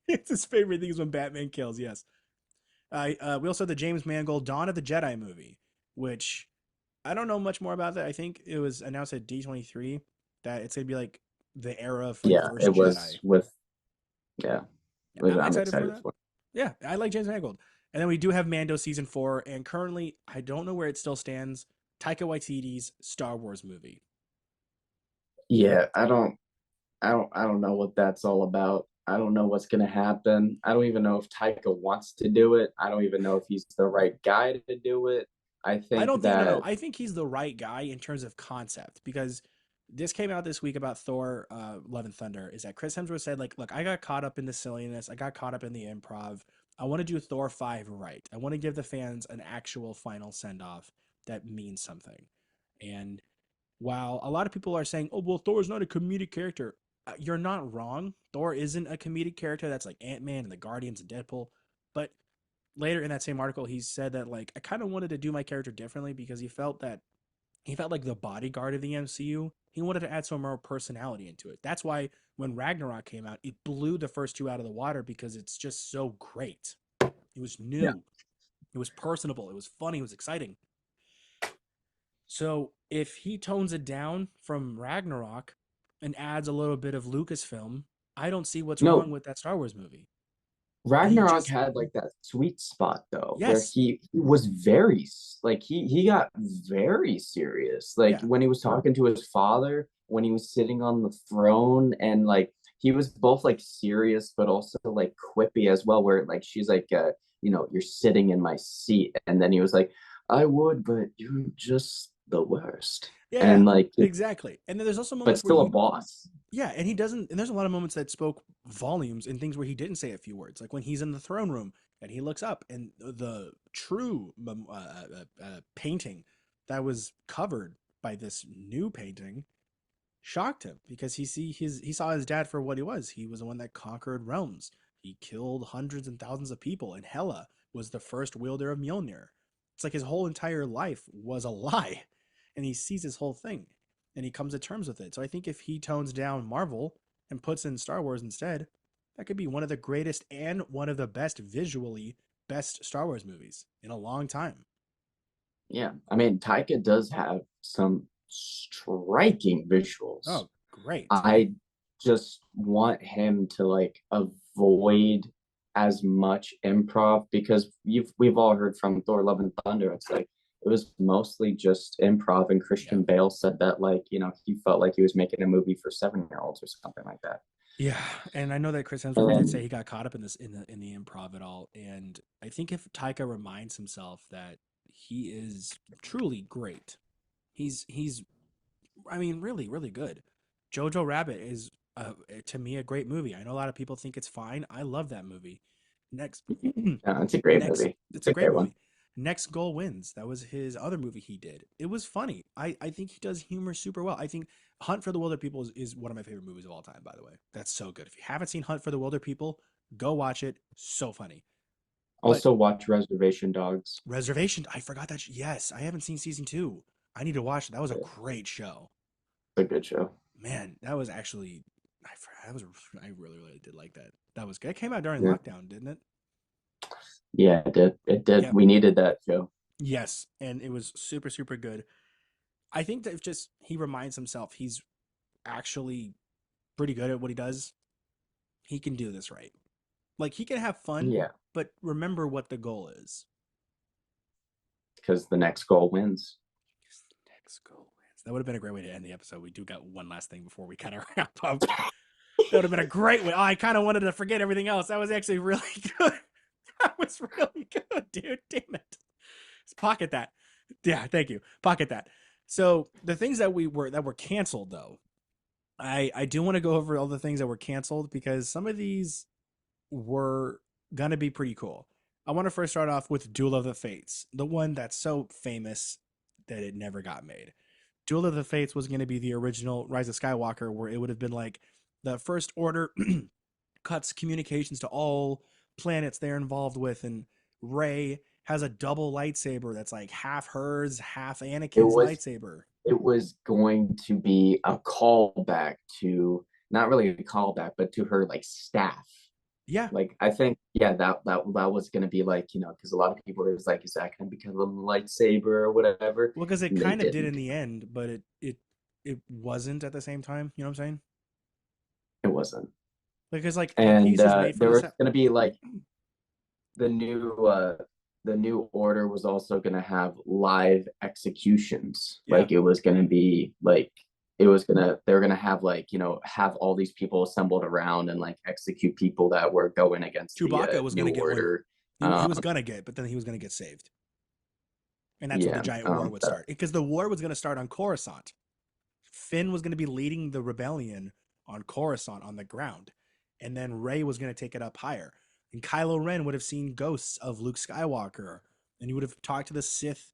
It's his favorite thing is when Batman kills. Yes. We also have the James Mangold Dawn of the Jedi movie, which I don't know much more about that. I think it was announced at D23 that it's gonna be like the era of like Yeah, First it was Jedi. with yeah, Yeah, which I'm I'm excited for excited that. for. Yeah, I like James Mangold. And then we do have Mando season 4, and currently I don't know where it still stands. Taika Waititi's Star Wars movie. Yeah, I don't know what that's all about. I don't know what's gonna happen. I don't even know if Taika wants to do it. I don't even know if he's the right guy to do it. I I think don't think no. that I think he's the right guy in terms of concept because this came out this week about Thor: Love and Thunder. Is that Chris Hemsworth said like, look, I got caught up in the silliness. I got caught up in the improv. I want to do Thor 5 right. I want to give the fans an actual final send off that means something. And while a lot of people are saying, oh well, Thor's not a comedic character, you're not wrong. Thor isn't a comedic character. That's like Ant-Man and the Guardians and Deadpool. But later in that same article, he said that like I kind of wanted to do my character differently because he felt like the bodyguard of the MCU. He wanted to add some more personality into it. That's why when Ragnarok came out, it blew the first two out of the water because it's just so great. It was yeah. new. It was personable. It was funny. It was exciting. So if he tones it down from Ragnarok and adds a little bit of Lucasfilm, I don't see what's wrong No, with that Star Wars movie. He Ragnarok just had like that sweet spot though, where yes, he was very like he got very serious. Like yeah, when he was talking to his father, when he was sitting on the throne, and like he was both like serious but also like quippy as well. Where like she's like, you're sitting in my seat, and then he was like, I would, but you're just the worst, yeah, and like, exactly. And then there's also but moments where still a he boss. yeah, and he doesn't. And there's a lot of moments that spoke volumes and things where he didn't say a few words, like when he's in the throne room and he looks up, and the true painting that was covered by this new painting shocked him because he saw his dad for what he was. He was the one that conquered realms. He killed hundreds and thousands of people, and Hela was the first wielder of Mjolnir. It's like his whole entire life was a lie, and he sees his whole thing, and he comes to terms with it. So I think if he tones down Marvel and puts in Star Wars instead, that could be one of the greatest and one of the best visually best Star Wars movies in a long time. Yeah, I mean, Taika does have some striking visuals. Oh, great. I just want him to like avoid as much improv because we've all heard from Thor: Love and Thunder. It's like it was mostly just improv, and Yeah. Christian Bale said that like he felt like he was making a movie for 7-year-olds or something like that. Yeah, and I know that Chris Hemsworth did say And he got caught up in this in the improv at all, and I think if Taika reminds himself that he is truly great, he's I mean really good. Jojo Rabbit is to me a great movie. I know a lot of people think it's fine. I love that movie. Next, it's a great next, movie. it's It's a a great great one. movie. Next Goal Wins. That was his other movie he did. It was funny. I think he does humor super well. I think Hunt for the Wilder People is one of my favorite movies of all time, by the way. That's so good. If you haven't seen Hunt for the Wilder People, go watch it. So funny. But Also watch Reservation Dogs. Reservation, I forgot that. Yes, I haven't seen season two. I need to watch it. That was a It's great show. a good show. Man, that was actually, that was, I really, really did like that. That was good. It came out during Yeah. lockdown, didn't it? Yeah, it did. It did. Yep. We needed that show. Yes. And it was super, super good. I think that if just he reminds himself he's actually pretty good at what he does, he can do this right. Like he can have fun, Yeah, but remember what the goal is. because the next goal wins. Next goal wins. That would have been a great way to end the episode. We do got one last thing before we kind of wrap up. That would have been a great way. Oh, I kind of wanted to forget everything else. That was actually really good. That was really good, dude. Damn it. Just pocket that. Yeah, thank you. Pocket that. So the things that were canceled though, I do want to go over all the things that were canceled because some of these were gonna be pretty cool. I want to first start off with Duel of the Fates, the one that's so famous that it never got made. Duel of the Fates was going to be the original Rise of Skywalker, where it would have been like the First Order cuts communications to all planets they're involved with, and Rey has a double lightsaber that's like half hers, half It Anakin's was lightsaber. it was going to be a callback to, not really a callback, but to her like staff. Yeah, Like I think, yeah, that was gonna be like, because a lot of people was like, is that gonna become a lightsaber or whatever? well, because it And they kind of did in didn't. the end, but it wasn't at the same time. You know what I'm saying? It wasn't. Because like the And pieces made for there the was set. gonna be like the new uh the new order was also gonna have live executions. Yeah, Like it was gonna be like it was gonna they're gonna have like, have all these people assembled around and like execute people that were going against the Chewbacca was new gonna get one. order. He um was gonna get, but then he was gonna get saved, and that's when the yeah. giant war would start. Because the war was gonna start on Coruscant. Finn was gonna be leading the rebellion on Coruscant on the ground, and then Rey was gonna take it up higher. And Kylo Ren would have seen ghosts of Luke Skywalker, and he would have talked to the Sith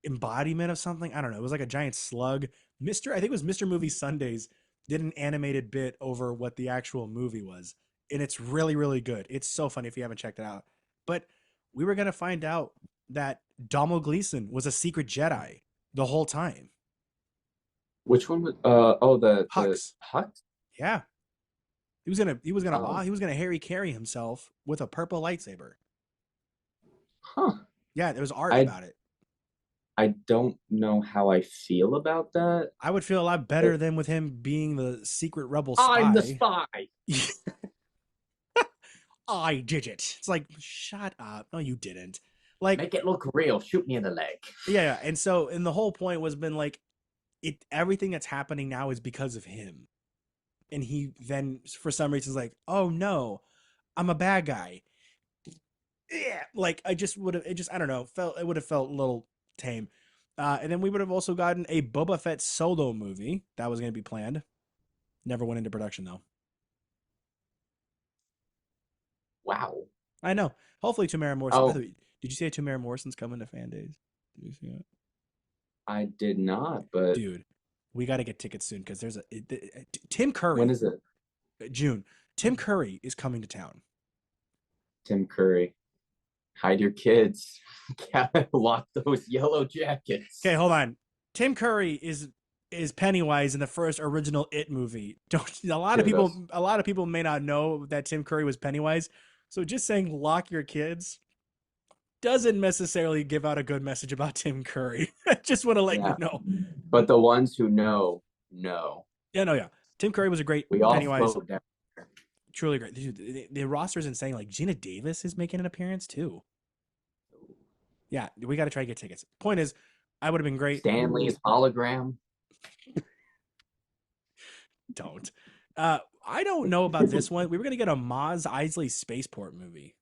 embodiment of something. I don't know. It was like a giant slug. I think it was Mr. Movie Sundays did an animated bit over what the actual movie was. And it's really, really good. It's so funny if you haven't checked it out. But we were going to find out that Domhnall Gleeson was a secret Jedi the whole time. Which one was the Hux. Hux? Yeah. um He was gonna Harry carry himself with a purple lightsaber. huh. Yeah, there was art I about it. I don't know how I feel about that. I would feel a lot better It, than with him being the secret rebel I'm the spy. spy. I did it. It's like, shut up. No, you didn't. Like, Make it look real. Shoot me in the leg. yeah. And the whole point was been like, everything that's happening now is because of him. And he then, for some reason, is like, oh no, I'm a bad guy. Yeah. Like, I just would have, I don't know, it would have felt a little tame. And then we would have also gotten a Boba Fett solo movie that was going to be planned. Never went into production though. Wow. I know. Hopefully, Tamara Morrison. By the Oh, way, did you say Tamara Morrison's coming to Fan Days? Did you see that? I did not, but Dude, we got to get tickets soon because there's Tim when Curry, is it? June. Tim Curry is coming to town. Tim Curry. Hide your kids. Lock those yellow jackets. Okay, hold on. Tim Curry is Pennywise in the first original It movie. Don't Sure does. a lot of people may not know that Tim Curry was Pennywise. So just saying lock your kids doesn't necessarily give out a good message about Tim Curry. I just want to let you Yeah. know. But the ones who know. Yeah, no, yeah. Tim Curry was a great We all Pennywise, float down. truly great. Dude, the roster is insane. Like Gina Davis is making an appearance too. Yeah, we got to try to get tickets. Point is, I would have been great. Stanley's hologram. Don't. I don't know about this one. We were gonna get a Maz Eisley spaceport movie.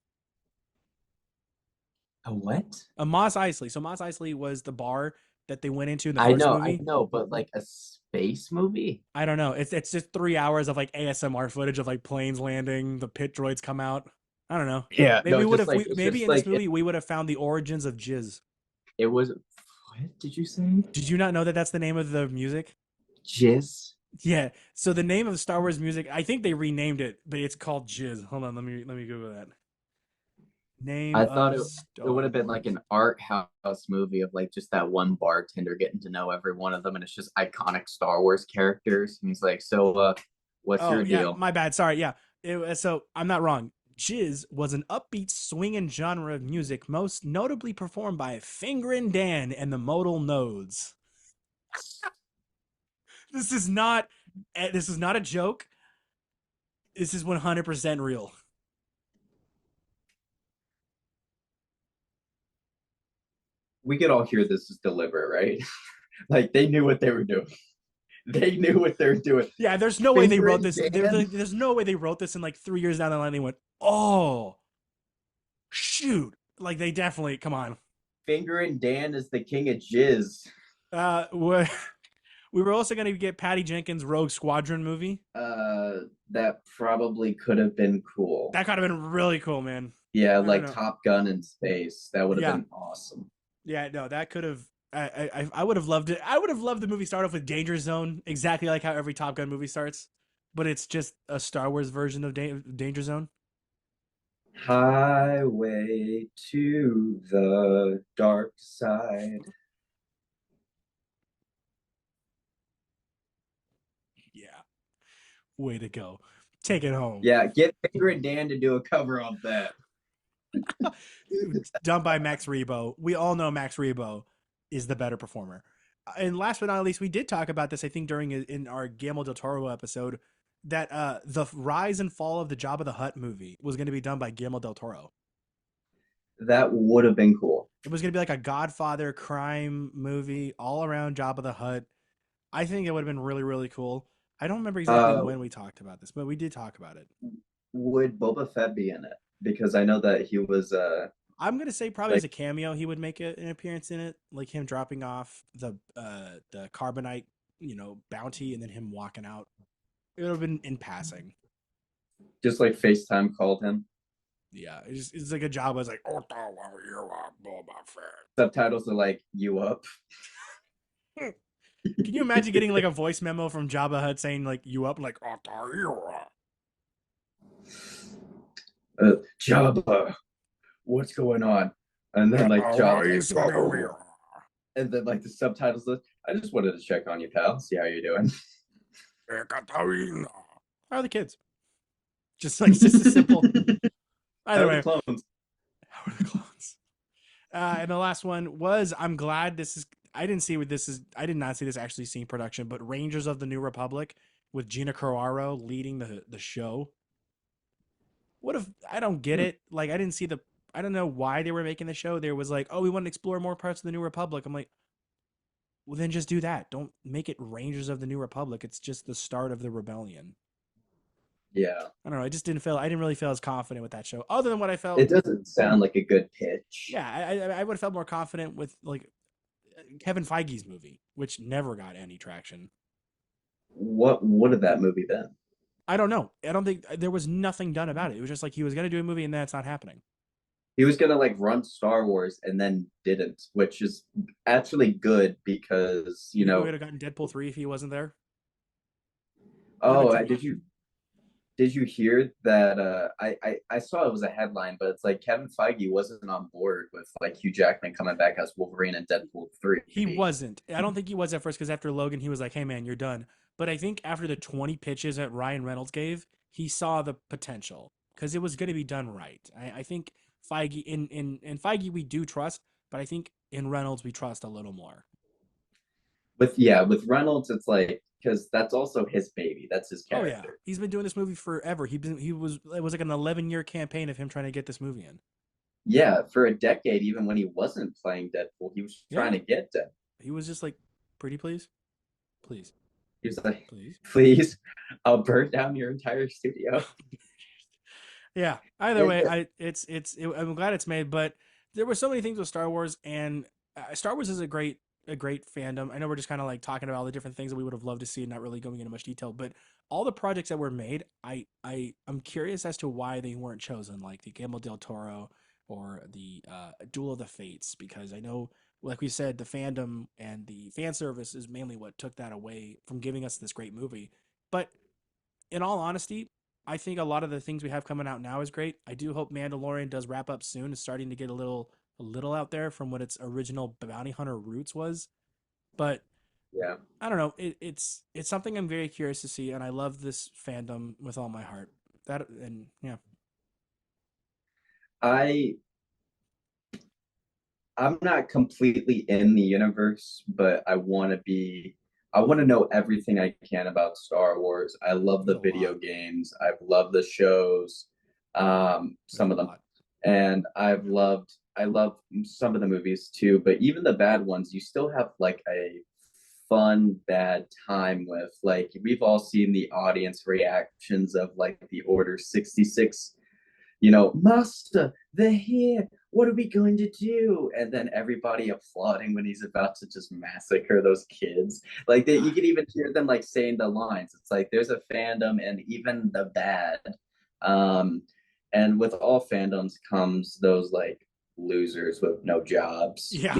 A what? A Maz Eisley. So Maz Eisley was the bar that they went into in the first I movie. know, but like a space movie? I don't know. It's just 3 hours of like ASMR footage of like planes landing. The pit droids come out. I don't know. Yeah, Maybe no, we would just have. like it's Maybe just in this like movie we would have found the origins of jizz. it was. What did you say? Did you not know that that's the name of the music? Jizz. Yeah. So the name of Star Wars music, I think they renamed it, but it's called jizz. Hold on, let me Google that. Name I thought of it would Star have been like Wars. an art house movie of like just that one bartender getting to know every one of them, and it's just iconic Star Wars characters. And he's like, "So, what's Oh your yeah, deal?" my bad. Sorry. Yeah. So I'm not wrong. Jizz was an upbeat swinging genre of music, most notably performed by Fingerin' Dan and the Modal Nodes. This is not. This is not a joke. This is 100% real. We could all hear this is deliberate, right? Like they knew what they were doing. They knew what they were doing. Yeah, there's no way they Finger wrote and this. Dan. There's no way they wrote this in like 3 years down the line. They went, oh shoot! Like they definitely come on. Finger and Dan is the king of jizz. Uh, we were also going to get Patty Jenkins' Rogue Squadron movie. That probably could have been cool. That could have been really cool, man. Yeah, I don't like know. Top Gun in space. That would have Yeah, been awesome. yeah, no, that could have. I would have loved it. I would have loved the movie start off with Danger Zone, exactly like how every Top Gun movie starts, but it's just a Star Wars version of Danger Zone. Highway to the dark side. Yeah, way to go. Take it home. Yeah, get Finger and Dan to do a cover of that. Done by Max Rebo. We all know Max Rebo is the better performer. And last but not least, we did talk about this, I think, during in our Guillermo del Toro episode, that the rise and fall of the Jabba the Hutt movie was going to be done by Guillermo del Toro. That would have been cool. It was going to be like a Godfather crime movie all around Jabba the Hutt. I think it would have been really, really cool. I don't remember exactly Uh, when we talked about this, but we did talk about it. would Boba Fett be in it? Because I know that he was I'm gonna say probably as like a cameo, he would make an appearance in it, like him dropping off the carbonite, bounty, and then him walking out. It would have been in passing. just like FaceTime called him. Yeah, it's like a job. I was like, oh, you are Boba Fett. Subtitles are like you up. Can you imagine getting like a voice memo from Jabba Hutt saying like you up, like oh, you are. Jabba, what's going on? And then like Jabba's like, oh. And then like the subtitles list. I just wanted to check on you, pal. See how you're doing. How are the kids? Just a simple. How Either are the way, clones? how are the clones? And the last one was I'm glad this is. I didn't see what this is. I did not see this actually seeing production, but Rangers of the New Republic with Gina Carraro leading the show. What if I don't get Hmm. it? Like I didn't see the. I don't know why they were making the show. There was like, oh, we want to explore more parts of the New Republic. I'm like, well, then just do that. Don't make it Rangers of the New Republic. It's just the start of the rebellion. Yeah. I don't know. I just didn't feel. I didn't really feel as confident with that show, other than what I felt. It doesn't sound like a good pitch. Yeah, I would have felt more confident with like Kevin Feige's movie, which never got any traction. What would have that movie been? I don't know. I don't think there was nothing done about it. It was just like he was going to do a movie and that's not happening. He was gonna like run Star Wars and then didn't, which is actually good because You think we would have gotten Deadpool 3 if he wasn't there? It would have been oh, too much. did you hear that? I saw it was a headline, but it's like Kevin Feige wasn't on board with like Hugh Jackman coming back as Wolverine and Deadpool He 3. wasn't. I don't think he was at first because after Logan, he was like, hey, man, you're done. But I think after the 20 pitches that Ryan Reynolds gave, he saw the potential because it was going to be done right. I think Feige, in Feige, we do trust, but I think in Reynolds, we trust a little more. With Reynolds, it's like because that's also his baby. That's his Oh yeah, character. he's been doing this movie forever. He was it was like an 11-year campaign of him trying to get this movie in. Yeah, for a decade, even when he wasn't playing Deadpool, he was trying Yeah, to get Deadpool. he was just like, pretty please, please, He was like, please. "Please, I'll burn down your entire studio." Yeah. Either And way, I'm glad it's made, but there were so many things with Star Wars, and Star Wars is a great a great fandom. I know we're just kind of like talking about all the different things that we would have loved to see and not really going into much detail, but all the projects that were made, I'm curious as to why they weren't chosen, like the Guillermo del Toro or the Duel of the Fates, because I know, like we said, the fandom and the fan service is mainly what took that away from giving us this great movie. But in all honesty, I think a lot of the things we have coming out now is great. I do hope Mandalorian does wrap up soon. It's starting to get a little out there from what its original bounty hunter roots was. But Yeah. I don't know. It's something I'm very curious to see, and I love this fandom with all my heart. That and yeah, I I'm not completely in the universe, but I want to know everything I can about Star Wars. I love there's the a video lot. games. I've loved the shows, There's a some of them. lot. And I love some of the movies too, but even the bad ones, you still have like a fun bad time with. Like we've all seen the audience reactions of like the Order 66, Master, they're here. What are we going to do? And then everybody applauding when he's about to just massacre those kids. Like you Ah, can even hear them like saying the lines. It's like there's a fandom and even the bad. Um, and with all fandoms comes those like losers with no jobs, yeah,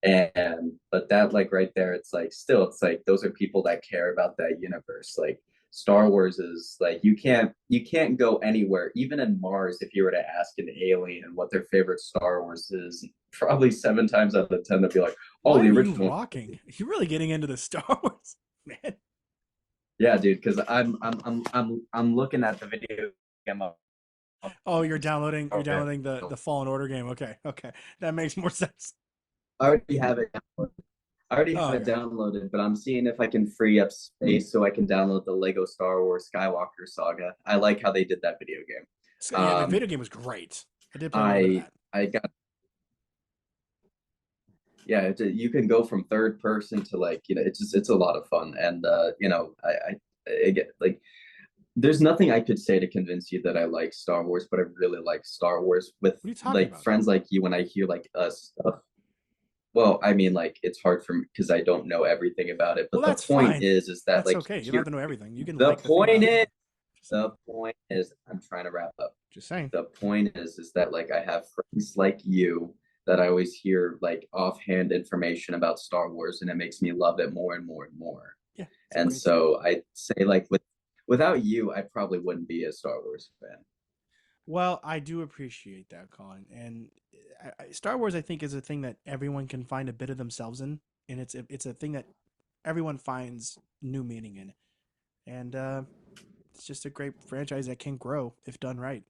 and but that like right there, it's like still it's like those are people that care about that universe. Like Star Wars is like you can't go anywhere, even in Mars, if you were to ask an alien what their favorite Star Wars is, probably 7 times out of 10 they'll be like, oh, why the are you original. rocking? You're really getting into the Star Wars, man. Yeah, dude, because I'm looking at the video game of Oh, you're downloading the I Fallen Order game. Okay, okay, that makes more sense. already have it. I already have Oh, it okay. downloaded, but I'm seeing if I can free up space so I can download the Lego Star Wars Skywalker Saga. I like how they did that video game. So, yeah, the Um, video game was great. I did play a little bit of I that. I got yeah. You can go from third person to like it's a lot of fun, and I get like there's nothing I could say to convince you that I like Star Wars, but I really like Star Wars with What are you talking like about? friends like you. When I hear like us stuff, well, I mean, like it's hard for me because I don't know everything about it. Well, But the that's point fine. is that That's like okay. You don't have here, to know everything. You can the like the thing point about it. is, Just saying. the point is, I'm trying to wrap up. Just saying. The point is that like I have friends like you that I always hear like offhand information about Star Wars, and it makes me love it more and more and more. Yeah, it's a And great thing. so I say like without you, I probably wouldn't be a Star Wars fan. Well, I do appreciate that, Colin. And Star Wars, I think, is a thing that everyone can find a bit of themselves in, and it's a thing that everyone finds new meaning in, and it's just a great franchise that can grow if done right.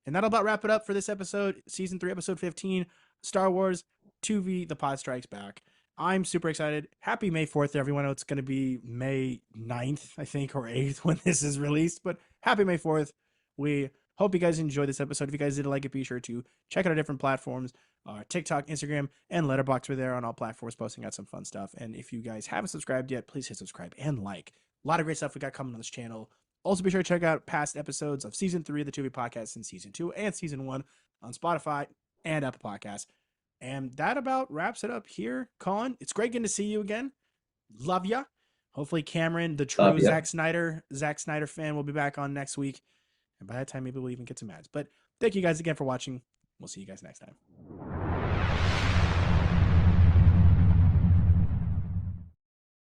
And that'll about wrap it up for this episode, season 3, episode 15, Star Wars Tu-Vie, The Pod Strikes Back. I'm super excited. Happy May 4th, everyone. I know it's going to be May 9th, I think, or 8th when this is released, but happy May 4th. We hope you guys enjoyed this episode. If you guys did like it, be sure to check out our different platforms. TikTok, Instagram, and Letterboxd. We're there on all platforms, posting out some fun stuff. And if you guys haven't subscribed yet, please hit subscribe and like. A lot of great stuff we got coming on this channel. Also, be sure to check out past episodes of season 3 of the Tu-Vie podcast in season 2 and season 1 on Spotify and Apple Podcasts. And that about wraps it up here, Colin. It's great getting to see you again. Love ya. Hopefully, Cameron, the Love true you. Zack Snyder fan, will be back on next week. And by that time, maybe we'll even get some ads. But thank you guys again for watching. We'll see you guys next time.